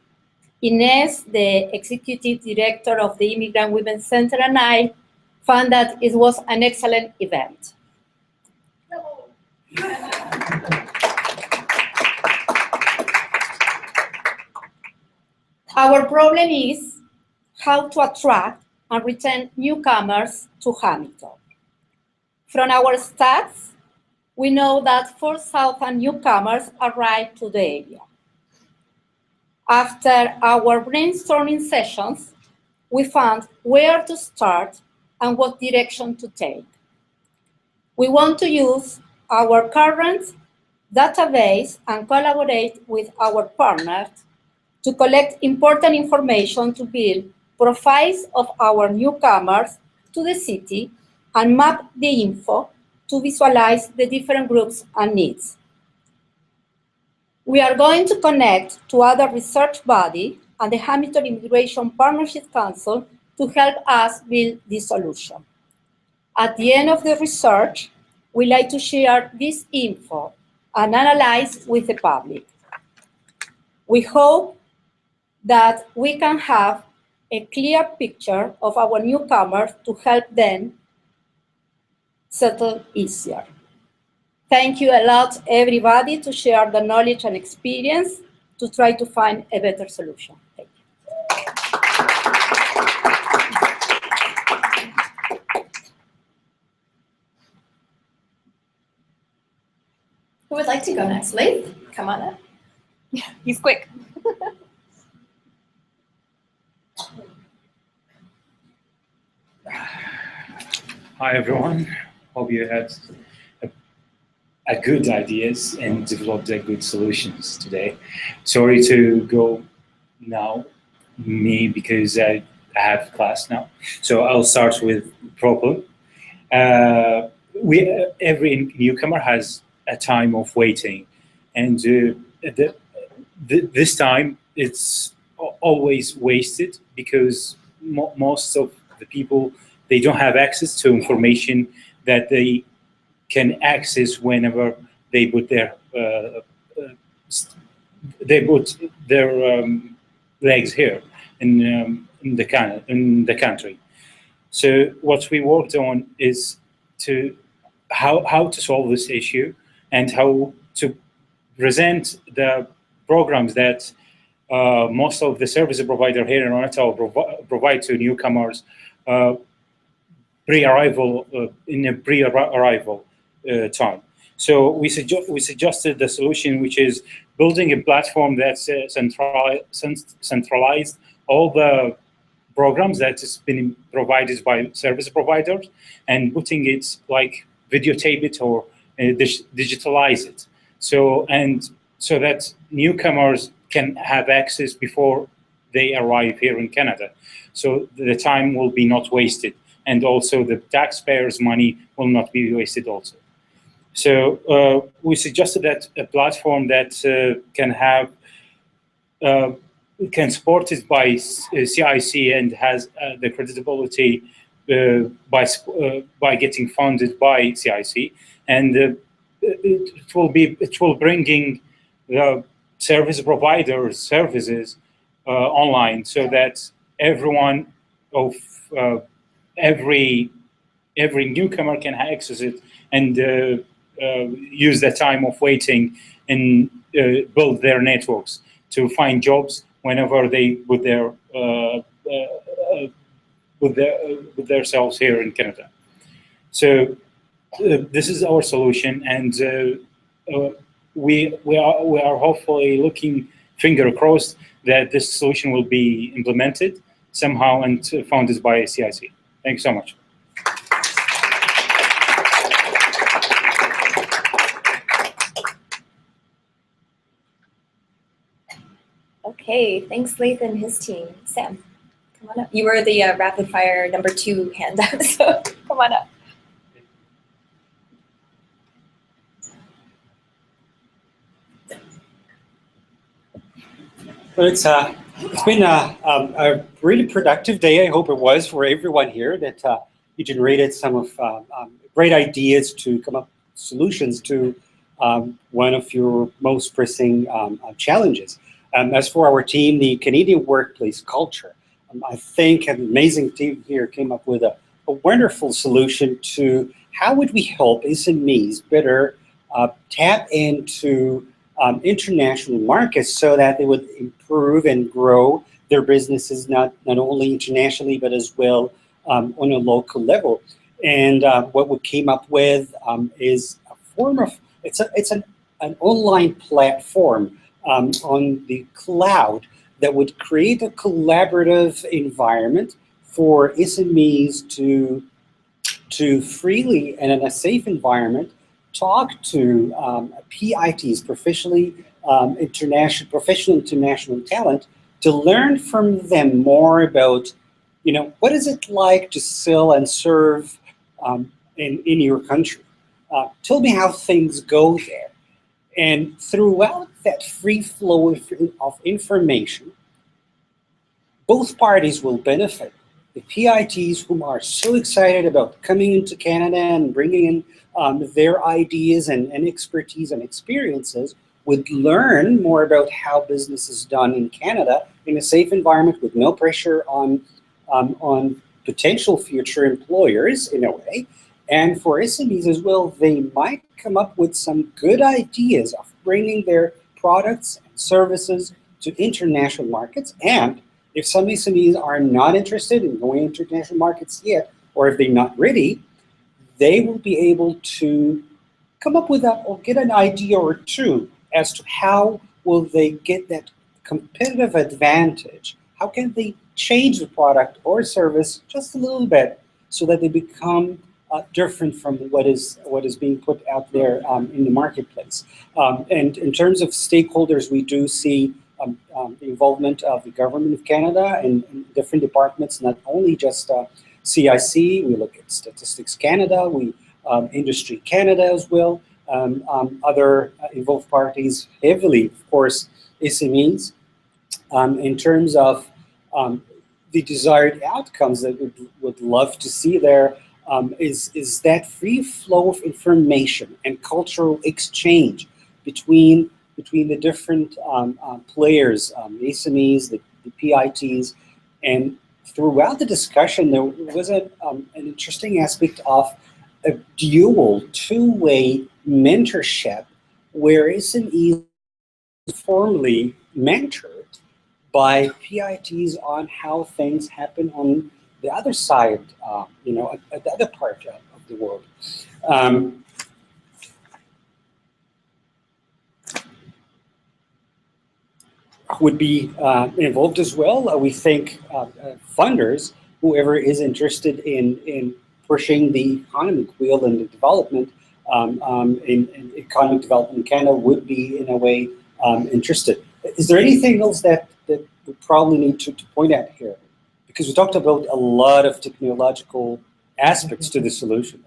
S15: Ines, the Executive Director of the Immigrant Women's Center, and I found that it was an excellent event. Our problem is how to attract and retain newcomers to Hamilton. From our stats, we know that 4,000 newcomers arrived to the area. After our brainstorming sessions, we found where to start and what direction to take. We want to use our current database and collaborate with our partners to collect important information to build profiles of our newcomers to the city and map the info to visualize the different groups and needs. We are going to connect to other research bodies and the Hamilton Immigration Partnership Council to help us build this solution. At the end of the research, we like to share this info and analyze with the public. We hope that we can have a clear picture of our newcomers to help them settle easier. Thank you a lot, everybody, to share the knowledge and experience to try to find a better solution. Thank you.
S2: Who would like to go next? Leif, come on up.
S1: Yeah, he's quick.
S4: Hi everyone. Hope you had a good ideas and developed a good solutions today. Sorry to go now, me, because I have class now. So I'll start with problem. Every newcomer has a time of waiting, and this time it's always wasted because most of the people, they don't have access to information that they can access whenever they put their legs here in the country. So what we worked on is how to solve this issue and how to present the programs that most of the service provider here in Ottawa provide to newcomers pre-arrival in a pre-arrival time. So we suggested the solution, which is building a platform that's centralized all the programs that has been provided by service providers and putting it like videotape it or digitalize it. So that newcomers can have access before they arrive here in Canada. So the time will be not wasted, and also the taxpayers' money will not be wasted also. So we suggested that a platform that can support it by CIC and has the credibility by getting funded by CIC, and it will bringing the service providers services online, so that everyone of every newcomer can access it and use the time of waiting and build their networks to find jobs whenever they put themselves here in Canada. So this is our solution, and we are hopefully looking, finger crossed, that this solution will be implemented somehow and funded by CIC. Thank you so much.
S2: Okay, thanks, Leif and his team. Sam, come on up. You were the rapid fire #2 handout, so come on up.
S16: Well, it's been a really productive day. I hope it was for everyone here, that you generated some of great ideas to come up with solutions to one of your most pressing challenges. As for our team, the Canadian workplace culture, I think an amazing team here came up with a a wonderful solution to how would we help SMEs better tap into international markets so that they would improve and grow their businesses not only internationally but as well on a local level. And what we came up with is a form of it's an online platform on the cloud that would create a collaborative environment for SMEs to freely and in a safe environment talk to PITs, professional international talent, to learn from them more about, what is it like to sell and serve in your country. Tell me how things go there. And throughout that free flow of information, both parties will benefit. The PITs who are so excited about coming into Canada and bringing in their ideas and expertise and experiences would learn more about how business is done in Canada in a safe environment with no pressure on potential future employers in a way. And for SMEs as well, they might come up with some good ideas of bringing their products and services to international markets. And if some SMEs are not interested in going into international markets yet, or if they're not ready, they will be able to come up with or get an idea or two as to how will they get that competitive advantage. How can they change the product or service just a little bit so that they become different from what is being put out there in the marketplace. And in terms of stakeholders, we do see the involvement of the Government of Canada and different departments, not only just CIC, we look at Statistics Canada, Industry Canada as well, other involved parties, heavily, of course, SMEs. In terms of the desired outcomes that we would love to see there, is that free flow of information and cultural exchange between the different players, SMEs, the PITs, and throughout the discussion there was an interesting aspect of a dual, two-way mentorship where SMEs formally mentored by PITs on how things happen on the other side, at the other part of the world. Would be involved as well. We think funders, whoever is interested in pushing the economic wheel and the development in economic development in Canada would be in a way interested. Is there anything else that we probably need to point out here? Because we talked about a lot of technological aspects to the solution.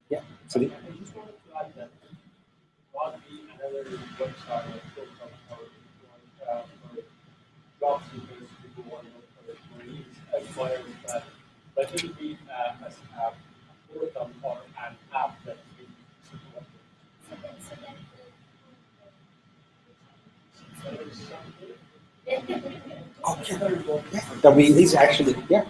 S16: Yeah. So the,
S3: but it will be as a portal or an app that we
S16: that we is actually, yeah.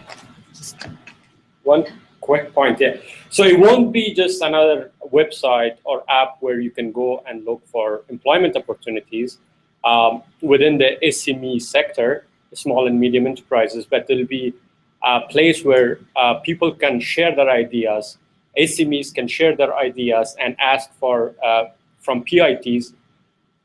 S17: One quick point, yeah. So it won't be just another website or app where you can go and look for employment opportunities within the SME sector, small and medium enterprises, but it'll be a place where people can share their ideas, SMEs can share their ideas and ask for from PITs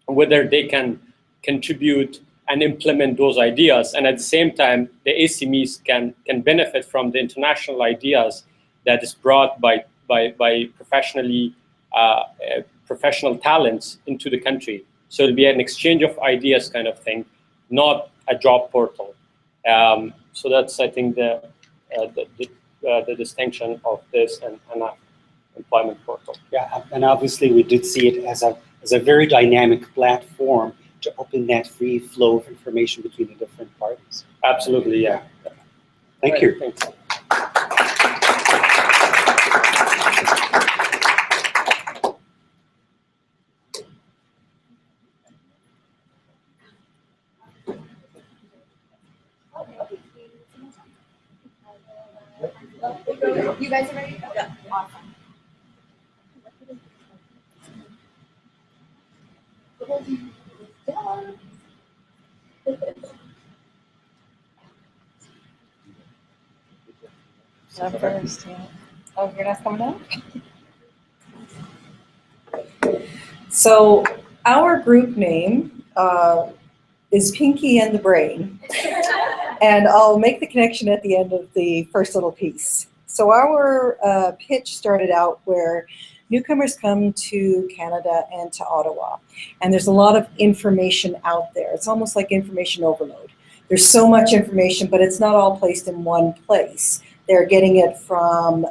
S17: whether they can contribute and implement those ideas. And at the same time, the SMEs can benefit from the international ideas that is brought by professional talents into the country. So it'll be an exchange of ideas kind of thing, not a job portal. So that's, I think, the distinction of this and an employment portal.
S16: Yeah, and obviously we did see it as a as a very dynamic platform to open that free flow of information between the different parties.
S17: Absolutely, yeah.
S16: Thank
S17: Right,
S16: you.
S17: thanks.
S2: You guys are ready? Yeah. Awesome.
S8: Not first, yeah. Oh, you're not coming out? So our group name is Pinky and the Brain. And I'll make the connection at the end of the first little piece. So our pitch started out where newcomers come to Canada and to Ottawa, and there's a lot of information out there. It's almost like information overload. There's so much information, but it's not all placed in one place. They're getting it from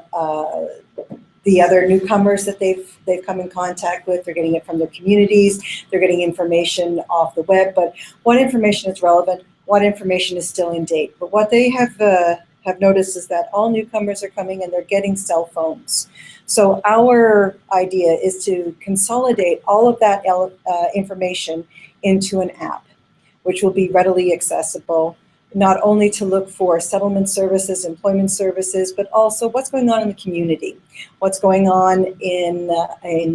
S8: the other newcomers that they've come in contact with. They're getting it from their communities. They're getting information off the web. But what information is relevant? What information is still in date? But what they have noticed is that all newcomers are coming and they're getting cell phones. So our idea is to consolidate all of that information into an app, which will be readily accessible, not only to look for settlement services, employment services, but also what's going on in the community, what's going on in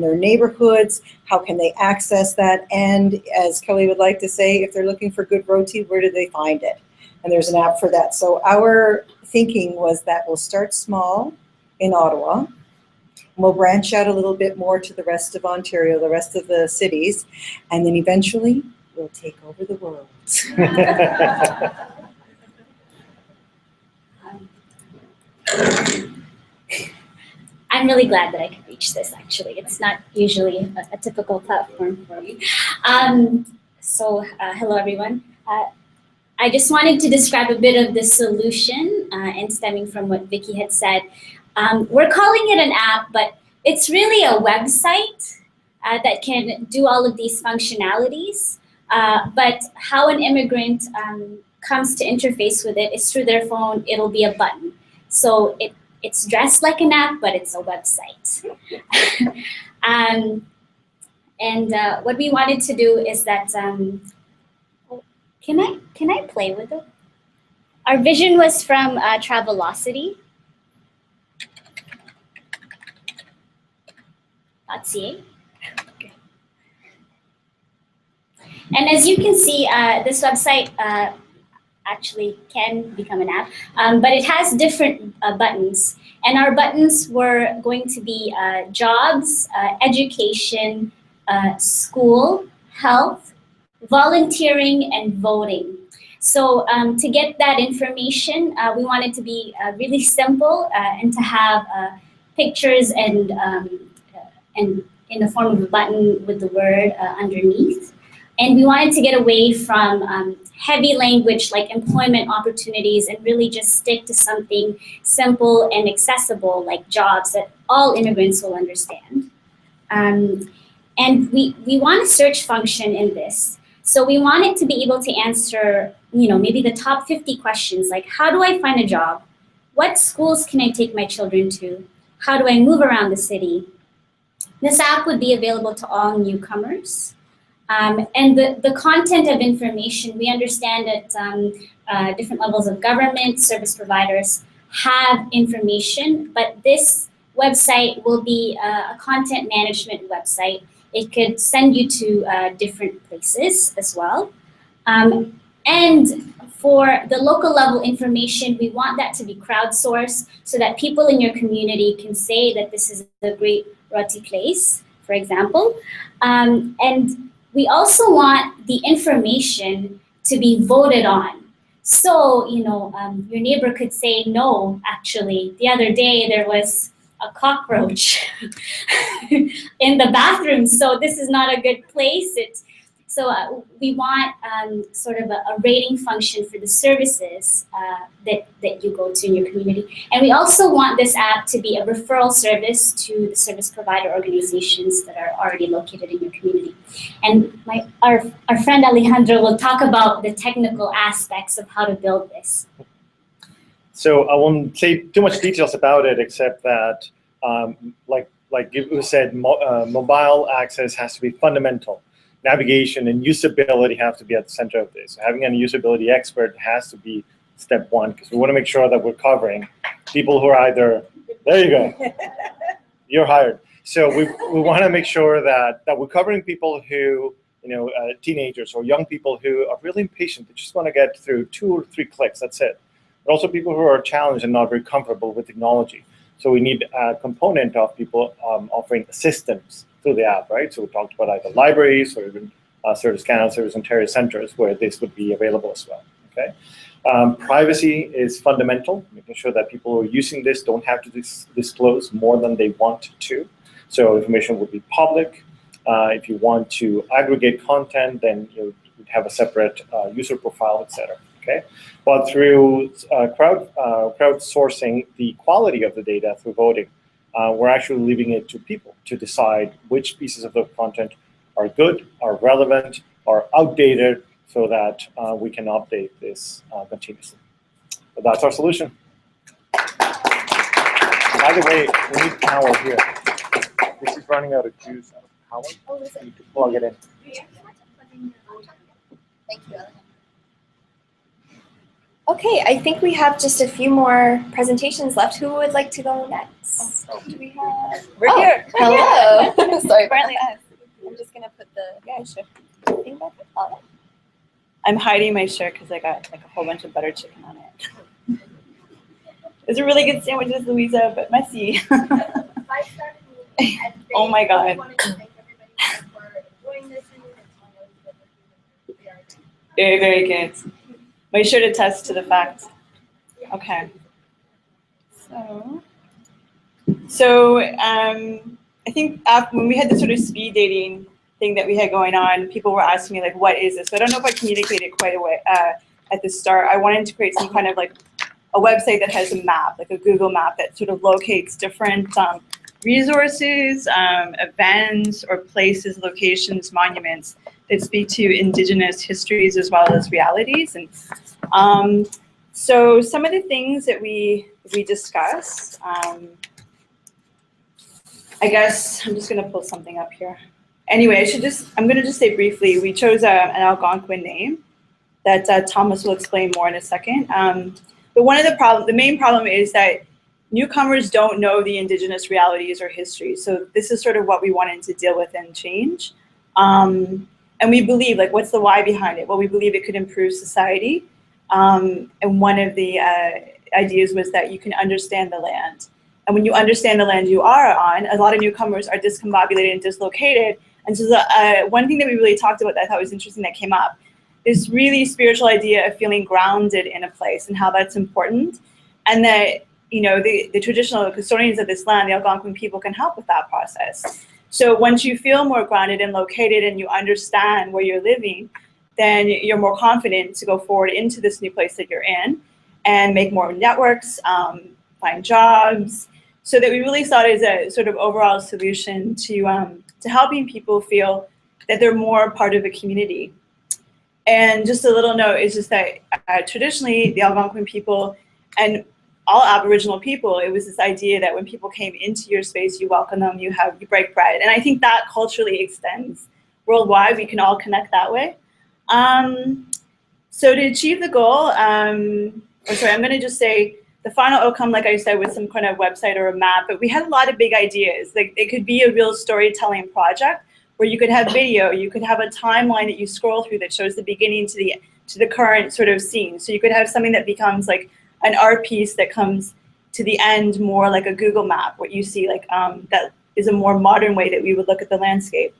S8: their neighborhoods, how can they access that, and as Kelly would like to say, if they're looking for good roti, where do they find it? And there's an app for that. So our thinking was that we'll start small in Ottawa, and we'll branch out a little bit more to the rest of Ontario, the rest of the cities, and then eventually we'll take over the world.
S18: I'm really glad that I could reach this, actually. It's not usually a typical platform for me. Hello, everyone. I just wanted to describe a bit of the solution, and stemming from what Vicky had said. We're calling it an app, but it's really a website that can do all of these functionalities. But how an immigrant comes to interface with it is through their phone. It'll be a button. So it's dressed like an app, but it's a website. What we wanted to do is that, can I play with it? Our vision was from Travelocity. .ca. And as you can see, this website actually can become an app, but it has different buttons. And our buttons were going to be jobs, education, school, health, volunteering, and voting. So to get that information, we wanted to be really simple and to have pictures and in the form of a button with the word underneath. And we wanted to get away from heavy language like employment opportunities and really just stick to something simple and accessible like jobs that all immigrants will understand. And we want a search function in this. So we wanted to be able to answer, maybe the top 50 questions like, how do I find a job? What schools can I take my children to? How do I move around the city? This app would be available to all newcomers. And the content of information, we understand that different levels of government, service providers have information, but this website will be a content management website. It could send you to different places as well. And for the local level information, we want that to be crowdsourced so that people in your community can say that this is a great roti place, for example. And we also want the information to be voted on. So, your neighbor could say, no, actually, the other day there was a cockroach in the bathroom, so this is not a good place. So we want sort of a rating function for the services that you go to in your community. And we also want this app to be a referral service to the service provider organizations that are already located in your community. And our friend Alejandro will talk about the technical aspects of how to build this.
S19: So I won't say too much details about it, except that, like you said, mobile access has to be fundamental. Navigation and usability have to be at the center of this. Having a usability expert has to be step one, because we want to make sure that we're covering people who are either, there you go, you're hired. So we want to make sure that we're covering people who, teenagers or young people who are really impatient. They just want to get through 2 or 3 clicks, that's it. But also people who are challenged and not very comfortable with technology. So we need a component of people offering assistance through the app, right? So we talked about either libraries or even service canal, service interior centers where this would be available as well, okay? Privacy is fundamental, making sure that people who are using this don't have to disclose more than they want to. So information would be public. If you want to aggregate content, then you would have a separate user profile, etc. Okay, but through crowdsourcing the quality of the data through voting, we're actually leaving it to people to decide which pieces of the content are good, are relevant, are outdated, so that we can update this continuously. But that's our solution. By the way, we need power here. This is running out of juice. Power? We need to plug it in.
S2: Thank you. Okay, I think we have just a few more presentations left. Who would like to go next? Do we have?
S8: We're here.
S2: Hello. Sorry.
S8: Apparently us.
S2: I'm just gonna put the thing back up. Oh.
S20: I'm hiding my shirt because I got like a whole bunch of butter chicken on it. It's a really good sandwiches, Louisa, but messy. Oh my god. Very, very good. My shirt attests to the fact. Okay. So I think when we had this sort of speed dating thing that we had going on, people were asking me like, what is this? So I don't know if I communicated quite at the start. I wanted to create some kind of like a website that has a map, like a Google map that sort of locates different resources, events, or places, locations, monuments that speak to Indigenous histories as well as realities. And so some of the things that we discussed, I guess I'm just going to pull something up here. Anyway, I'm going to just say briefly, we chose an Algonquin name that Thomas will explain more in a second. But one of the main problem is that newcomers don't know the Indigenous realities or history. So this is sort of what we wanted to deal with and change. And we believe, like, what's the why behind it? Well, we believe it could improve society. And one of the ideas was that you can understand the land. And when you understand the land you are on, a lot of newcomers are discombobulated and dislocated. And so one thing that we really talked about that I thought was interesting that came up, this really spiritual idea of feeling grounded in a place and how that's important. And that, the traditional custodians of this land, the Algonquin people, can help with that process. So once you feel more grounded and located and you understand where you're living, then you're more confident to go forward into this new place that you're in and make more networks, find jobs. So that we really saw it as a sort of overall solution to helping people feel that they're more part of a community. And just a little note is just that traditionally the Algonquin people and all Aboriginal people, it was this idea that when people came into your space, you welcome them, you break bread. And I think that culturally extends worldwide. We can all connect that way. So to achieve the goal, I'm going to just say the final outcome, like I said, was some kind of website or a map, but we had a lot of big ideas. Like it could be a real storytelling project where you could have video, you could have a timeline that you scroll through that shows the beginning to the current sort of scene. So you could have something that becomes like an art piece that comes to the end more like a Google map, what you see like that is a more modern way that we would look at the landscape.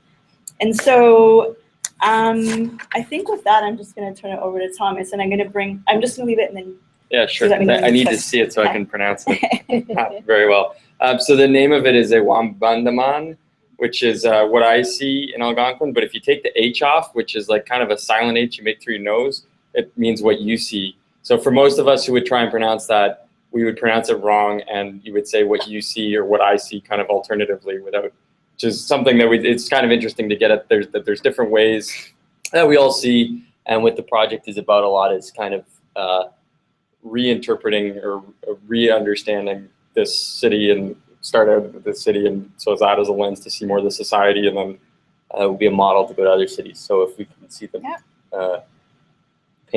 S20: And so I think with that, I'm just going to turn it over to Thomas, and I'm just going to leave it and then.
S21: Yeah, sure. I need to see it so I can pronounce it very well. So the name of it is a Wambandaman, which is what I see in Algonquin. But if you take the H off, which is like kind of a silent H you make through your nose, it means what you see. So for most of us who would try and pronounce that, we would pronounce it wrong, and you would say what you see or what I see kind of alternatively without, which is something that it's kind of interesting to get at. There's different ways that we all see, and what the project is about a lot is kind of reinterpreting or re-understanding this city, and start out with this city, and so that as a lens to see more of the society, and then it will be a model to go to other cities. So if we can see them.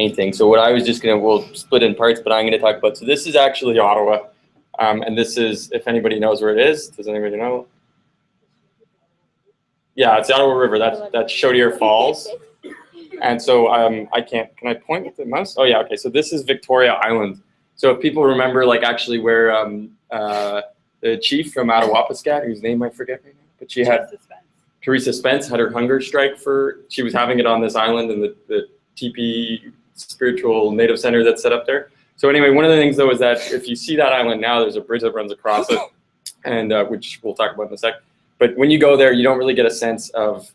S21: Painting. So what I was just we'll split in parts, but I'm gonna talk about, so this is actually Ottawa. And this is, if anybody knows where it is, does anybody know? Yeah, it's the Ottawa River, that's Chaudière Falls. And so can I point with the mouse? Oh yeah, okay, so this is Victoria Island. So if people remember like actually where the chief from Attawapiskat, whose name I forget right now, but she had, Teresa Spence had her hunger strike she was having it on this island, and the TP spiritual native center that's set up there. So anyway, one of the things though is that if you see that island now, there's a bridge that runs across it, and which we'll talk about in a sec. But when you go there, you don't really get a sense of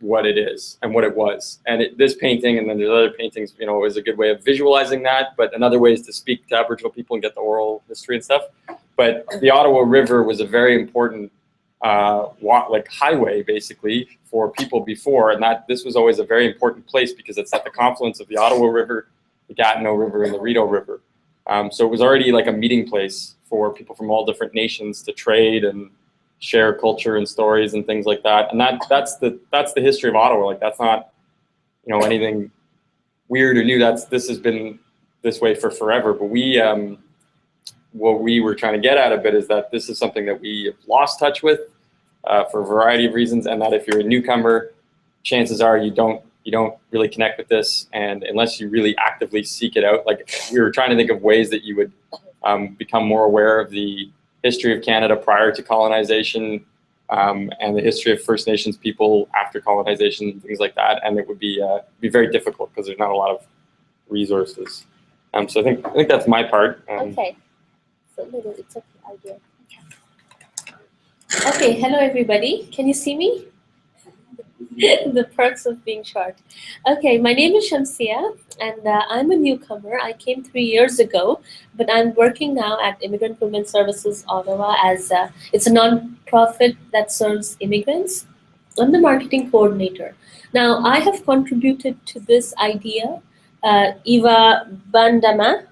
S21: what it is and what it was. And this painting, and then there's other paintings, is a good way of visualizing that. But another way is to speak to Aboriginal people and get the oral history and stuff. But the Ottawa River was a very important highway basically for people before, and this was always a very important place because it's at the confluence of the Ottawa River, the Gatineau River, and the Rideau River. So it was already like a meeting place for people from all different nations to trade and share culture and stories and things like that. And that's the history of Ottawa. Like that's not anything weird or new. This has been this way for forever. But what we were trying to get at a bit is that this is something that we have lost touch with for a variety of reasons, and that if you're a newcomer, chances are you don't really connect with this, and unless you really actively seek it out. Like we were trying to think of ways that you would become more aware of the history of Canada prior to colonization, and the history of First Nations people after colonization, things like that, and it would be very difficult because there's not a lot of resources. So I think that's my part.
S7: Okay. So it's okay, idea. Okay, hello everybody. Can you see me? The perks of being short. Okay, my name is Shamsia, and I'm a newcomer. I came 3 years ago, but I'm working now at Immigrant Women Services Ottawa as it's a non-profit that serves immigrants. I'm the marketing coordinator. Now, I have contributed to this idea. Eva Bandama,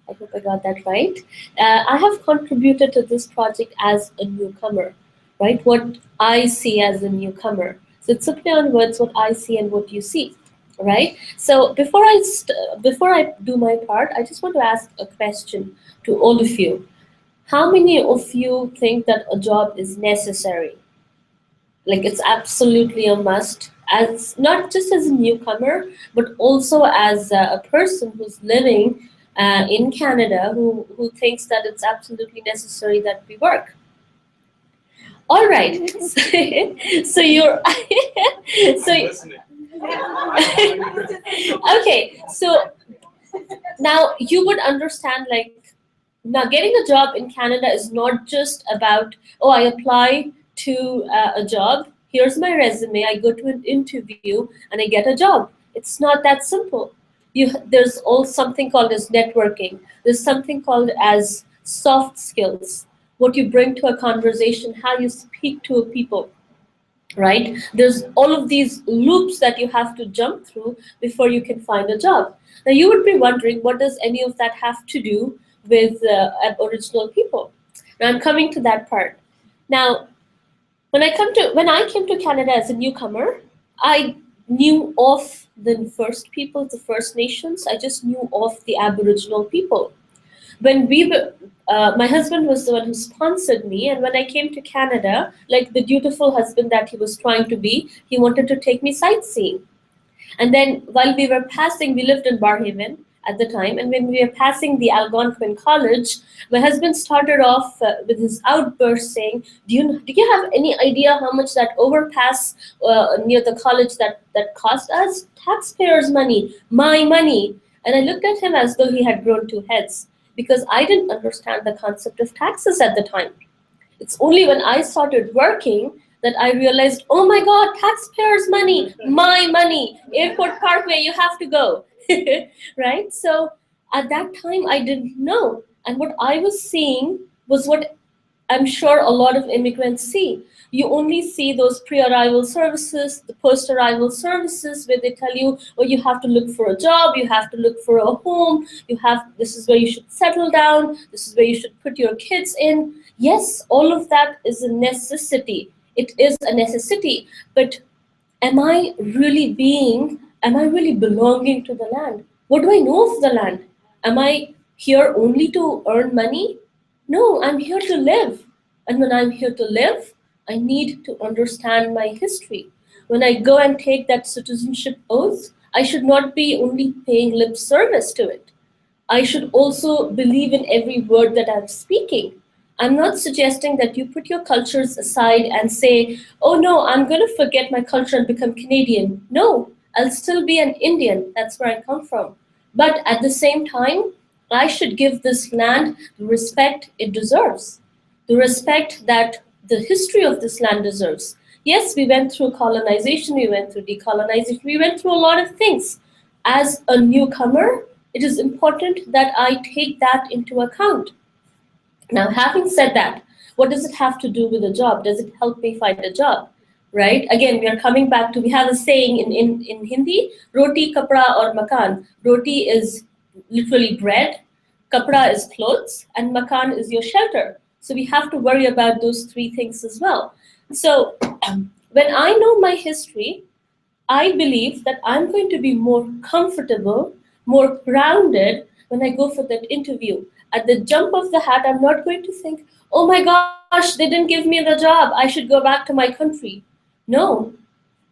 S7: I hope I got that right. I have contributed to this project as a newcomer, right? What I see as a newcomer. So it's a play on words, what I see and what you see, right? So before I do my part, I just want to ask a question to all of you. How many of you think that a job is necessary? Like it's absolutely a must, as not just as a newcomer, but also as a person who's living in Canada who thinks that it's absolutely necessary that we work. All right, so you're okay. So now you would understand, like, now getting a job in Canada is not just about, oh, I apply to a job, here's my resume, I go to an interview and I get a job. It's not that simple. There's also something called as networking. There's something called as soft skills, what you bring to a conversation, how you speak to people, right? There's all of these loops that you have to jump through before you can find a job. Now you would be wondering, what does any of that have to do with Aboriginal people? Now I'm coming to that part. Now, when I came to Canada as a newcomer, I knew of the First Peoples, the First Nations. I just knew of the Aboriginal people. When my husband was the one who sponsored me, and when I came to Canada, like the dutiful husband that he was trying to be, he wanted to take me sightseeing. And then while we were passing, we lived in Barhaven at the time, and when we were passing the Algonquin College, my husband started off with his outburst saying, do you have any idea how much that overpass near the college that cost us? Taxpayers' money, my money. And I looked at him as though he had grown two heads, because I didn't understand the concept of taxes at the time. It's only when I started working that I realized, oh my God, taxpayers' money, my money, Airport Parkway, you have to go, right? So at that time, I didn't know. And what I was seeing was what I'm sure a lot of immigrants see. You only see those pre-arrival services, the post-arrival services where they tell you, oh, you have to look for a job, you have to look for a home, this is where you should settle down, this is where you should put your kids in. Yes, all of that is a necessity. It is a necessity, but am I really belonging to the land? What do I know of the land? Am I here only to earn money? No, I'm here to live. And when I'm here to live, I need to understand my history. When I go and take that citizenship oath, I should not be only paying lip service to it. I should also believe in every word that I'm speaking. I'm not suggesting that you put your cultures aside and say, oh no, I'm going to forget my culture and become Canadian. No, I'll still be an Indian. That's where I come from. But at the same time, I should give this land the respect it deserves, the respect that the history of this land deserves. Yes, we went through colonization, we went through decolonization, we went through a lot of things. As a newcomer, it is important that I take that into account. Now, having said that, what does it have to do with a job? Does it help me find a job? Right? Again, we are coming back to, we have a saying in Hindi, roti, kapra or makan. Roti is literally bread, kapra is clothes, and makan is your shelter. So we have to worry about those three things as well. So when I know my history, I believe that I'm going to be more comfortable, more grounded when I go for that interview. At the jump of the hat, I'm not going to think, oh my gosh, they didn't give me the job, I should go back to my country. No,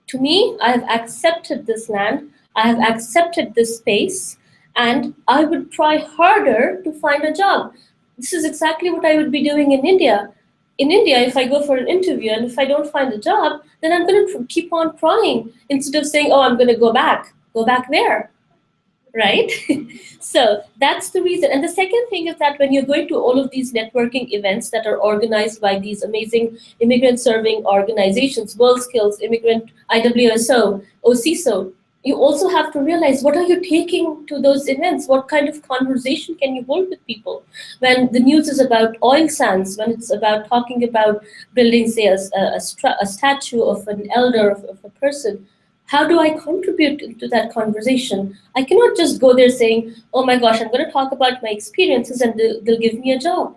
S7: to me, I have accepted this land, I have accepted this space, and I would try harder to find a job. This is exactly what I would be doing in India. In India, if I go for an interview and if I don't find a job, then I'm going to keep on trying instead of saying, oh, I'm going to go back. Go back where? Right? So that's the reason. And the second thing is that when you're going to all of these networking events that are organized by these amazing immigrant serving organizations, WorldSkills, Immigrant, IWSO, OCSO, you also have to realize, what are you taking to those events? What kind of conversation can you hold with people? When the news is about oil sands, when it's about talking about building, say, a statue of an elder, of a person, how do I contribute to that conversation? I cannot just go there saying, oh my gosh, I'm going to talk about my experiences and they'll give me a job.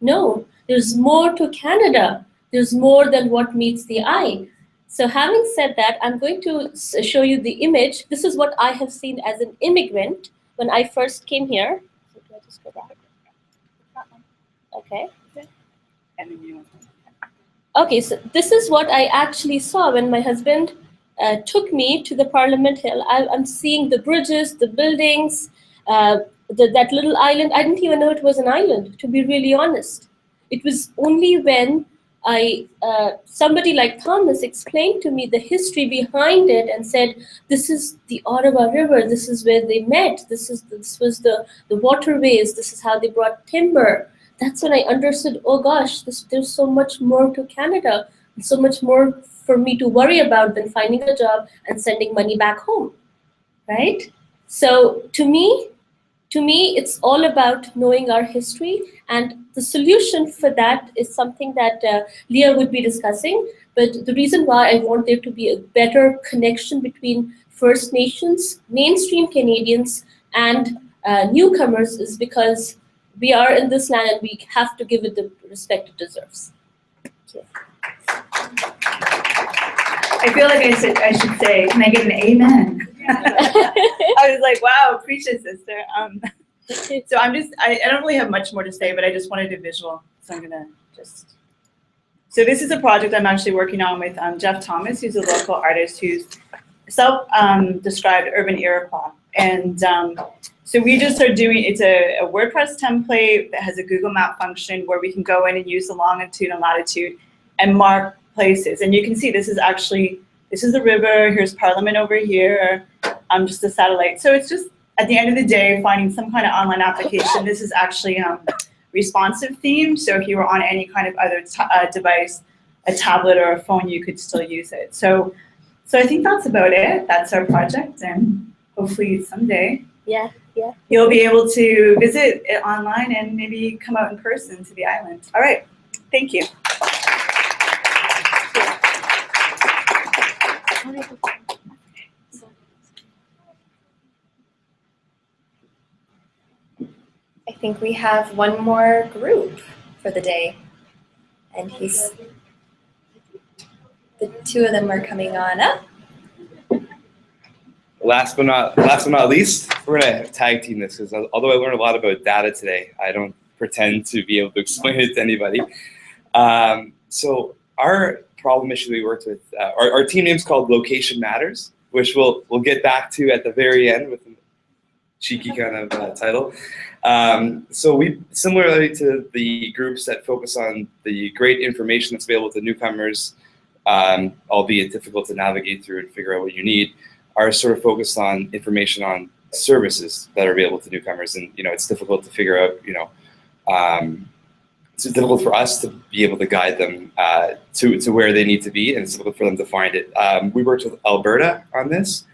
S7: No, there's more to Canada. There's more than what meets the eye. So having said that, I'm going to show you the image. This is what I have seen as an immigrant when I first came here. So do I just go back? Okay. Okay, so this is what I actually saw when my husband took me to the Parliament Hill. I'm seeing the bridges, the buildings, that little island. I didn't even know it was an island, to be really honest. It was only when somebody like Thomas explained to me the history behind it and said, this is the Ottawa River, this is where they met, this was the waterways, this is how they brought timber. That's when I understood, oh gosh, there's so much more to Canada, so much more for me to worry about than finding a job and sending money back home, right? So to me, it's all about knowing our history, and the solution for that is something that Leah would be discussing. But the reason why I want there to be a better connection between First Nations, mainstream Canadians, and newcomers is because we are in this land and we have to give it the respect it deserves. Okay.
S20: I feel like I should say, can I get an amen? I was like, wow, appreciate sister. So I don't really have much more to say, but I just wanted a visual. So I'm gonna so this is a project I'm actually working on with Jeff Thomas, who's a local artist who's self-described urban Iroquois. And so we just are doing, it's a WordPress template that has a Google Map function where we can go in and use the longitude and latitude and mark places. And you can see this is the river, here's Parliament over here, just a satellite. So it's just, at the end of the day, finding some kind of online application. This is actually responsive theme. So if you were on any kind of other device, a tablet or a phone, you could still use it. So I think that's about it. That's our project, and hopefully someday you'll be able to visit it online and maybe come out in person to the island. All right, thank you.
S2: I think we have one more group for the day, and the two of them are coming on up.
S11: Last but not least, we're gonna tag team this because although I learned a lot about data today, I don't pretend to be able to explain it to anybody. So our problem issue we worked with, our team name's called Location Matters, which we'll get back to at the very end with a cheeky kind of title. So we, similarly to the groups that focus on the great information that's available to newcomers, albeit difficult to navigate through and figure out what you need, are sort of focused on information on services that are available to newcomers. And, it's difficult to figure out, it's difficult for us to be able to guide them to where they need to be, and it's difficult for them to find it. We worked with Alberta on this,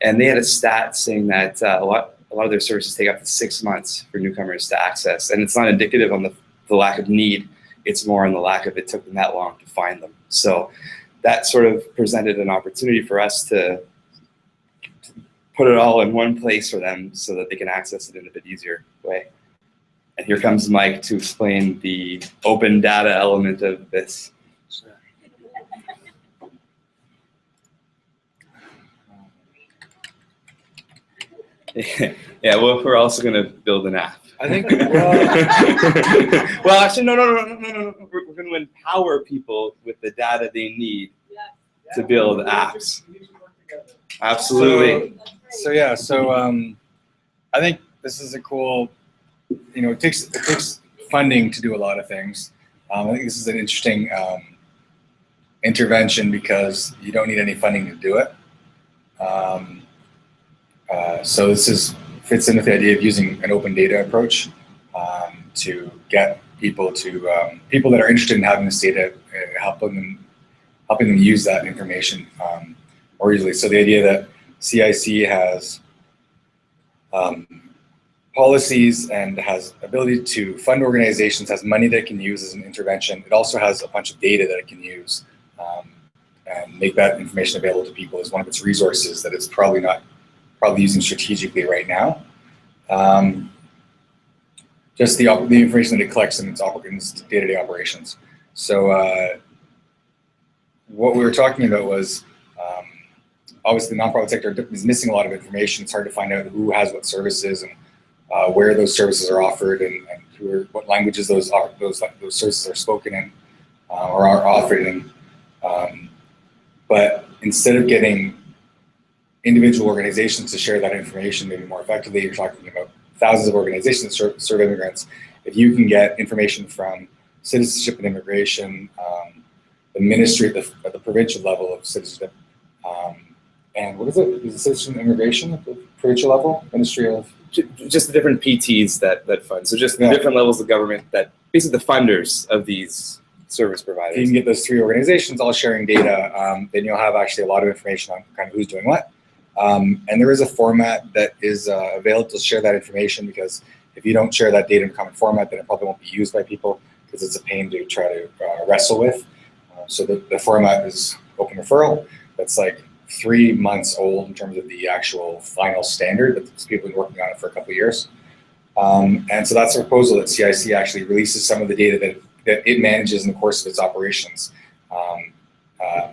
S11: and they had a stat saying that a lot of their services take up to 6 months for newcomers to access. And it's not indicative on the lack of need, it's more on the lack of it took them that long to find them. So that sort of presented an opportunity for us to put it all in one place for them so that they can access it in a bit easier way. And here comes Mike to explain the open data element of this. Yeah, well, we're also going to build an app.
S6: I think.
S11: Well, actually, no. We're going to empower people with the data they need to build apps. Absolutely.
S22: So I think this is a cool. It takes funding to do a lot of things. I think this is an interesting intervention because you don't need any funding to do it. So this fits in with the idea of using an open data approach to get people that are interested in having this data, helping them use that information more easily. So the idea that CIC has policies and has ability to fund organizations, has money that it can use as an intervention. It also has a bunch of data that it can use and make that information available to people as one of its resources that it's probably using strategically right now. Just the information that it collects in its day-to-day operations. So what we were talking about was obviously the nonprofit sector is missing a lot of information. It's hard to find out who has what services and where those services are offered and what languages those services are spoken in or are offered in. But instead of getting individual organizations to share that information maybe more effectively, you're talking about thousands of organizations that serve immigrants. If you can get information from citizenship and immigration, the ministry at the provincial level of citizenship, and what is it? Is it citizenship and immigration at the provincial level? Ministry of?
S11: Just the different PTs that fund. So just the different levels of government that basically the funders of these service providers.
S22: If you can get those three organizations all sharing data, then you'll have actually a lot of information on kind of who's doing what. And there is a format that is available to share that information, because if you don't share that data in a common format, then it probably won't be used by people because it's a pain to try to wrestle with. So the format is open referral. That's like 3 months old in terms of the actual final standard, but people have been working on it for a couple of years. And so that's a proposal that CIC actually releases some of the data that it manages in the course of its operations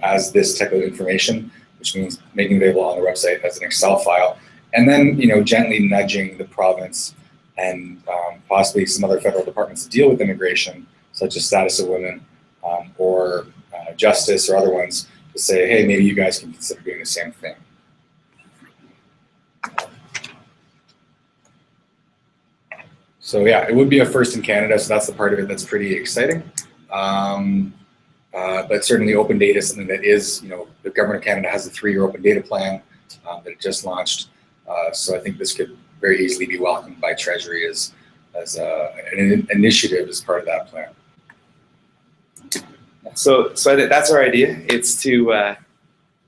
S22: as this type of information, which means making it available on the website as an Excel file, and then gently nudging the province and possibly some other federal departments to deal with immigration, such as status of women or justice or other ones, to say, hey, maybe you guys can consider doing the same thing. So yeah, it would be a first in Canada, so that's the part of it that's pretty exciting. But certainly open data is something that is, the government of Canada has a 3-year open data plan that it just launched. So I think this could very easily be welcomed by Treasury as an initiative as part of that plan.
S11: So I think that's our idea. It's to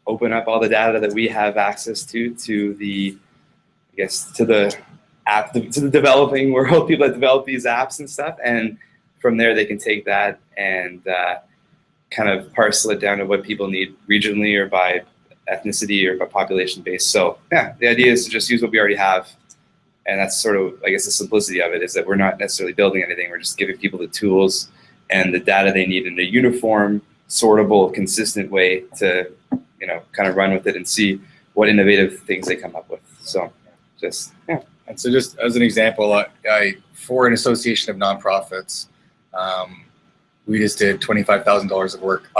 S11: open up all the data that we have access to the, I guess, to the app, to the developing world, people that develop these apps and stuff, and from there they can take that and kind of parcel it down to what people need regionally or by ethnicity or by population base. So yeah, the idea is to just use what we already have, and that's sort of, I guess, the simplicity of it is that we're not necessarily building anything. We're just giving people the tools and the data they need in a uniform, sortable, consistent way to, you know, kind of run with it and see what innovative things they come up with. So just, yeah.
S22: And so just as an example, for an association of nonprofits, we just did $25,000 of work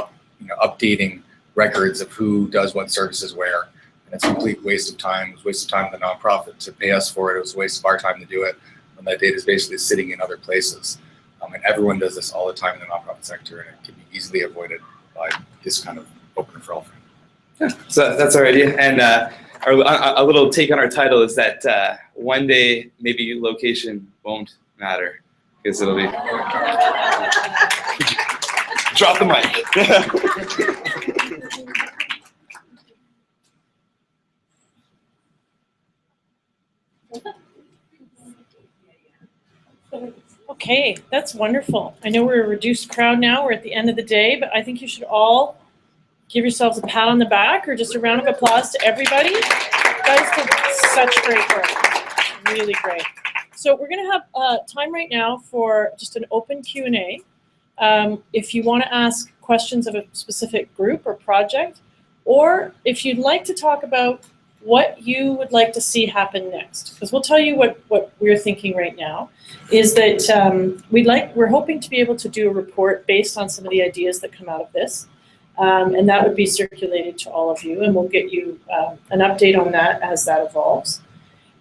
S22: updating records of who does what services where. And it's a complete waste of time. It was a waste of time of the nonprofit to pay us for it. It was a waste of our time to do it when that data is basically sitting in other places. And everyone does this all the time in the nonprofit sector, and it can be easily avoided by this kind of open for all thing.
S11: Yeah, so that's our idea. And a little take on our title is that one day maybe location won't matter because it'll be. Drop the mic.
S10: Okay, that's wonderful. I know we're a reduced crowd now. We're at the end of the day, but I think you should all give yourselves a pat on the back or just a round of applause to everybody. You guys did such great work. Really great. So we're going to have time right now for just an open Q&A. If you want to ask questions of a specific group or project, or if you'd like to talk about what you would like to see happen next, because we'll tell you what we're thinking right now is that we're hoping to be able to do a report based on some of the ideas that come out of this, and that would be circulated to all of you, and we'll get you an update on that as that evolves.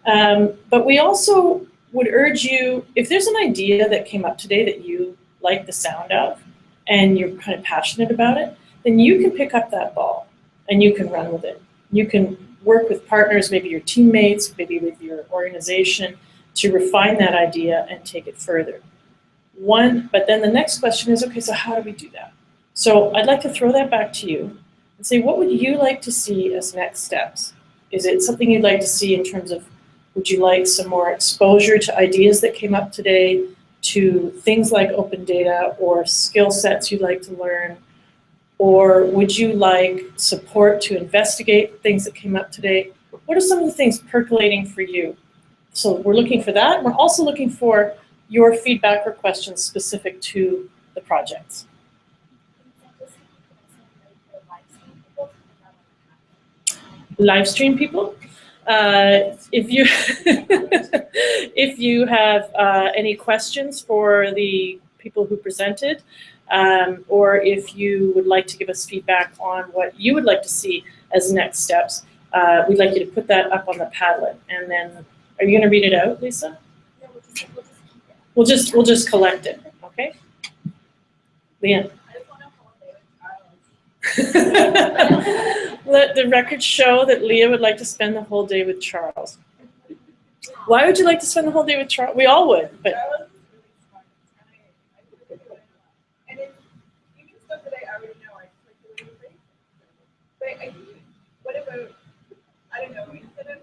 S10: But we also would urge you, if there's an idea that came up today that you like the sound of and you're kind of passionate about it, then you can pick up that ball and you can run with it. You can work with partners, maybe your teammates, maybe with your organization, to refine that idea and take it further. But then the next question is, okay, so how do we do that? So I'd like to throw that back to you and say, what would you like to see as next steps? Is it something you'd like to see in terms of, would you like some more exposure to ideas that came up today, to things like open data or skill sets you'd like to learn? Or would you like support to investigate things that came up today? What are some of the things percolating for you? So we're looking for that. We're also looking for your feedback or questions specific to the projects. Live stream people? If you if you have any questions for the people who presented, or if you would like to give us feedback on what you would like to see as next steps, we'd like you to put that up on the Padlet. And then, are you going to read it out, Lisa? We'll just collect it, okay? Leanne. Let the record show that Leah would like to spend the whole day with Charles. Why would you like to spend the whole day with Charles? We all would, but.
S9: What about, I don't know, instead of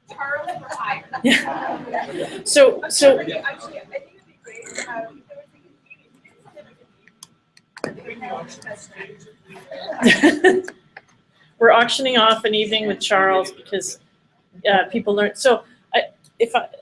S9: Charles or higher?
S10: Yeah. So.
S9: Actually, I think it'd be great if there was
S10: We're auctioning off an evening with Charles because people learn. So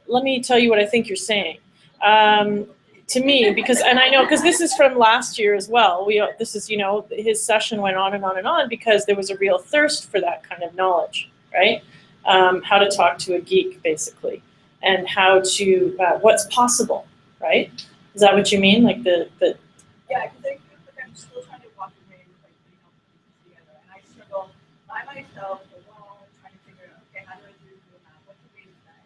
S10: let me tell you what I think you're saying. To me, and I know, because this is from last year as well. This is, his session went on and on and on because there was a real thirst for that kind of knowledge, right? How to talk to a geek, basically, and how to, what's possible, right? Is that what you mean? Like the
S9: Yeah, because I'm still trying to walk away with putting all the pieces together, and I struggle by myself alone trying to figure out, okay, how do I do the math? What's the way to that?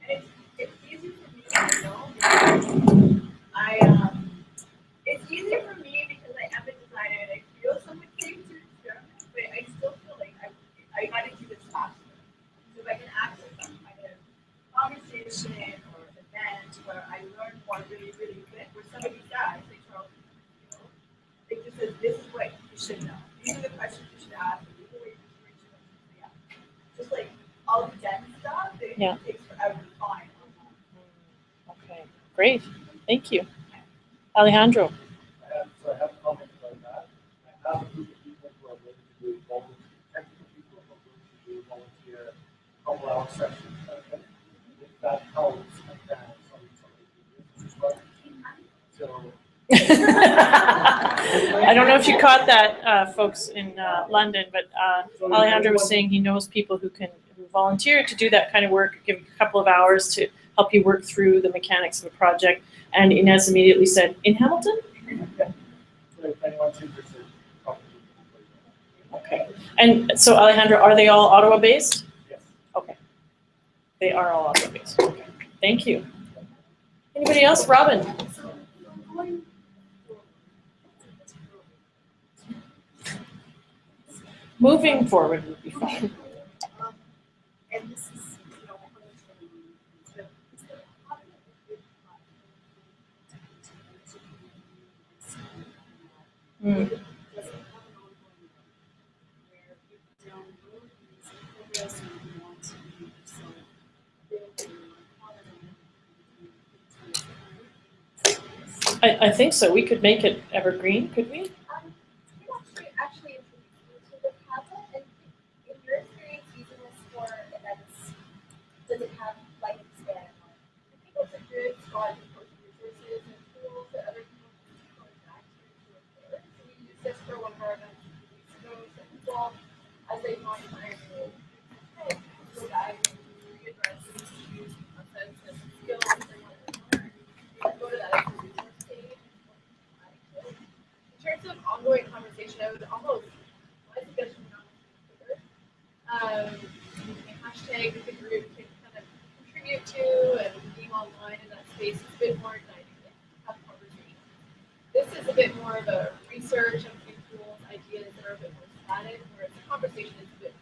S9: And it's easy for me, it's easier for me because I am a designer and I feel somewhat safe to experiment, but I still feel like I gotta do this faster. So if I can access some kind of conversation or event where I learn more really, really quick, where somebody dies, like Charles, they just says this is what you should know. These are the questions you should ask. These are the ways you should answer. Just like all the dense stuff, it takes forever to find.
S10: Okay, great. Thank you. Alejandro.
S3: So I have a comment about that. I have a group of people who are willing to do volunteer, technical people who are willing to do volunteer couple-hour sessions. If that helps, I can somebody as well. So.
S10: I don't know if you caught that, folks in London, but Alejandro was saying he knows people who volunteer to do that kind of work, give a couple of hours to help you work through the mechanics of a project. And Inez immediately said, in Hamilton?
S3: Yeah. So if anyone's interested,
S10: okay. And so Alejandro, are they all Ottawa based?
S3: Yes.
S10: Okay. They are all Ottawa based. Okay. Thank you. Anybody else? Robin? Moving forward would be fine.
S9: And this is,
S10: I think so. We could make it evergreen, could we?
S9: actually introduce you to the Kata, and in your experience using this for events, does it have lifespan? I think it's a good spot to post resources and tools that other people can contact to refer. So we used this for one of our events a few weeks ago, so people, as they find my role, go dive into readdress issues, concepts, and skills that they want to learn. You can go to that resource page. In terms of ongoing conversation, I would almost, my suggestion would almost be Twitter. Hashtag the group can kind of contribute to, and being online in that space is a bit more igniting to have conversations. This is a bit more of a research and tools, ideas that are a bit more static, whereas the conversation is a bit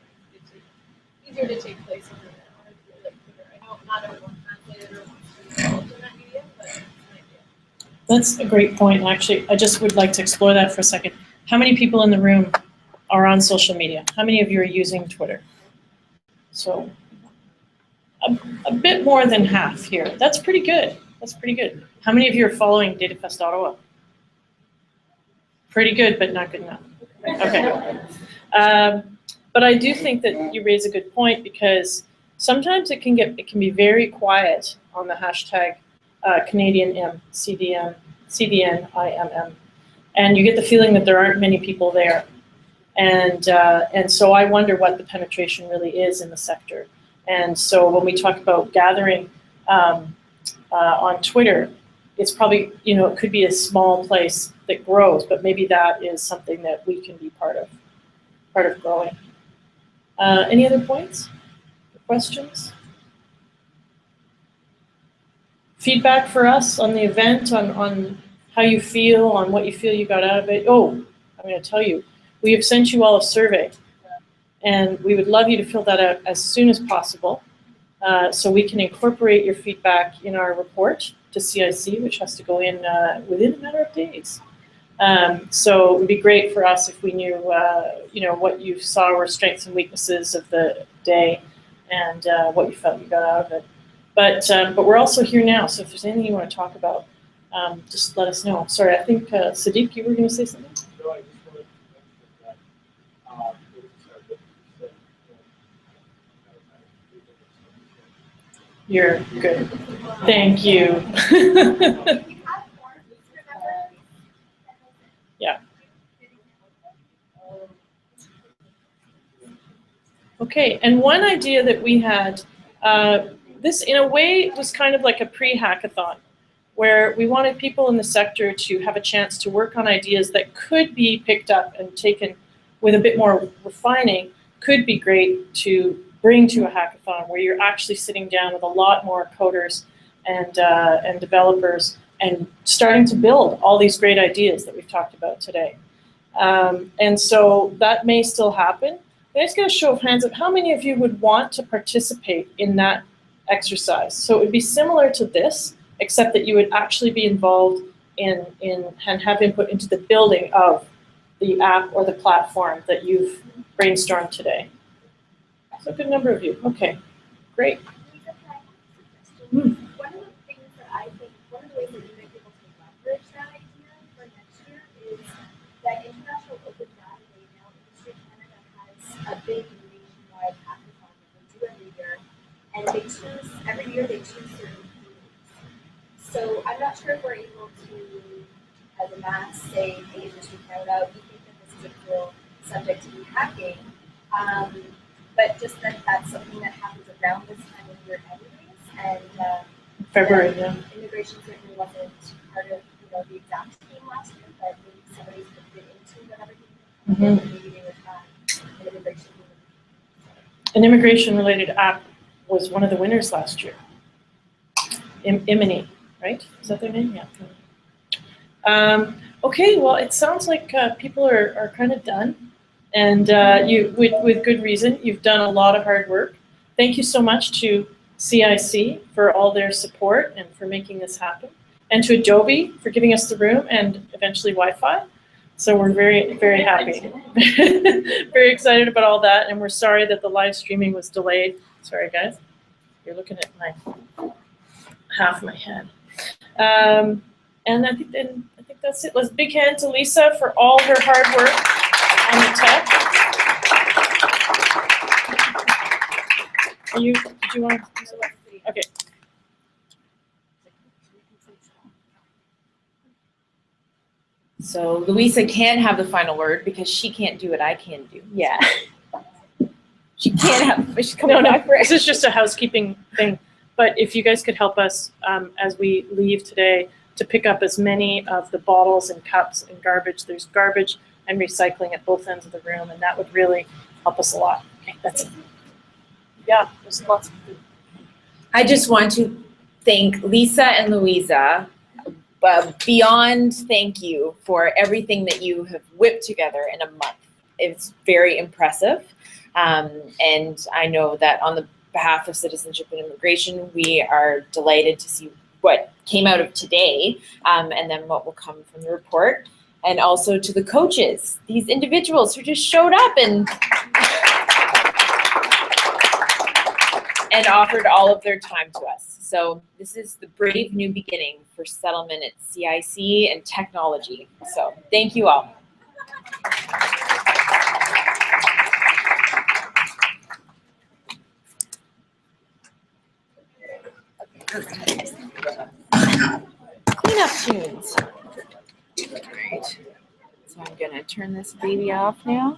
S9: easier to take place on Twitter. I know not everyone has it or wants to be involved in that medium, but it's an idea.
S10: That's a great point. Actually, I just would like to explore that for a second. How many people in the room are on social media? How many of you are using Twitter? So a bit more than half here. That's pretty good. That's pretty good. How many of you are following DataFest Ottawa? Pretty good, but not good enough. Okay. But I do think that you raise a good point, because sometimes it can be very quiet on the hashtag Canadian M, CDM, CDN, IMM. And you get the feeling that there aren't many people there. And so I wonder what the penetration really is in the sector. And so when we talk about gathering on Twitter, it's probably, it could be a small place that grows, but maybe that is something that we can be part of growing. Any other points, questions? Feedback for us on the event, on how you feel, on what you feel you got out of it. Oh, I'm going to tell you, we have sent you all a survey, and we would love you to fill that out as soon as possible, so we can incorporate your feedback in our report to CIC, which has to go in within a matter of days. So it would be great for us if we knew, what you saw were strengths and weaknesses of the day, and what you felt you got out of it. But we're also here now, so if there's anything you want to talk about, just let us know. Sorry, I think Sadiq, you were going to say something?
S3: No, I just wanted to mention that
S10: You're good. Thank you. Yeah. Okay, and one idea that we had, this in a way was kind of like a pre-hackathon, where we wanted people in the sector to have a chance to work on ideas that could be picked up and taken with a bit more refining, could be great to bring to a hackathon, where you're actually sitting down with a lot more coders and developers and starting to build all these great ideas that we've talked about today. And so that may still happen. I'm just going to show of hands of how many of you would want to participate in that exercise. So it would be similar to this, except that you would actually be involved in and have input into the building of the app or the platform that you've brainstormed today? So a good number of you. Okay, great.
S9: One of the things that I think, one of the ways that you might be able to leverage that idea for next year is that International Open Data Day now, Industry Canada has a big nationwide hackathon that they do every year, and they choose, every year they choose certain themes. So I'm not sure if we're able to, as a mass, say, hey, Industry Canada, we think that this is a cool subject to be hacking, but just that that's something that happens around this time of year anyways, and
S10: February, yeah.
S9: Immigration certainly wasn't part of the exact scheme last year, but maybe somebody could fit into that everything. Maybe they would have an immigration.
S10: An immigration-related app was one of the winners last year. Imini, right? Is that their name? Yeah. Okay, well, it sounds like people are kind of done. And you, with good reason, you've done a lot of hard work. Thank you so much to CIC for all their support and for making this happen. And to Adobe for giving us the room and eventually Wi-Fi. So we're very, very happy. Very excited about all that. And we're sorry that the live streaming was delayed. Sorry, guys. You're looking at my half my head. And I think that's it. Let's big hand to Lisa for all her hard work on the tech. Did you want to do something? Okay.
S5: So Louisa can have the final word because she can't do what I can do.
S2: Yeah.
S5: She can't have, she's coming back for it.
S10: This is just a housekeeping thing. But if you guys could help us as we leave today to pick up as many of the bottles and cups and garbage. There's garbage and recycling at both ends of the room, and that would really help us a lot. Okay, that's it. Yeah, there's lots of food.
S5: I just want to thank Lisa and Louisa. Beyond thank you for everything that you have whipped together in a month. It's very impressive. And I know that on the behalf of Citizenship and Immigration, we are delighted to see what came out of today and then what will come from the report. And also to the coaches, these individuals who just showed up and offered all of their time to us. So this is the brave new beginning for settlement at CIC and technology. So thank you all. Cleanup tunes. All right. So I'm gonna turn this baby off now.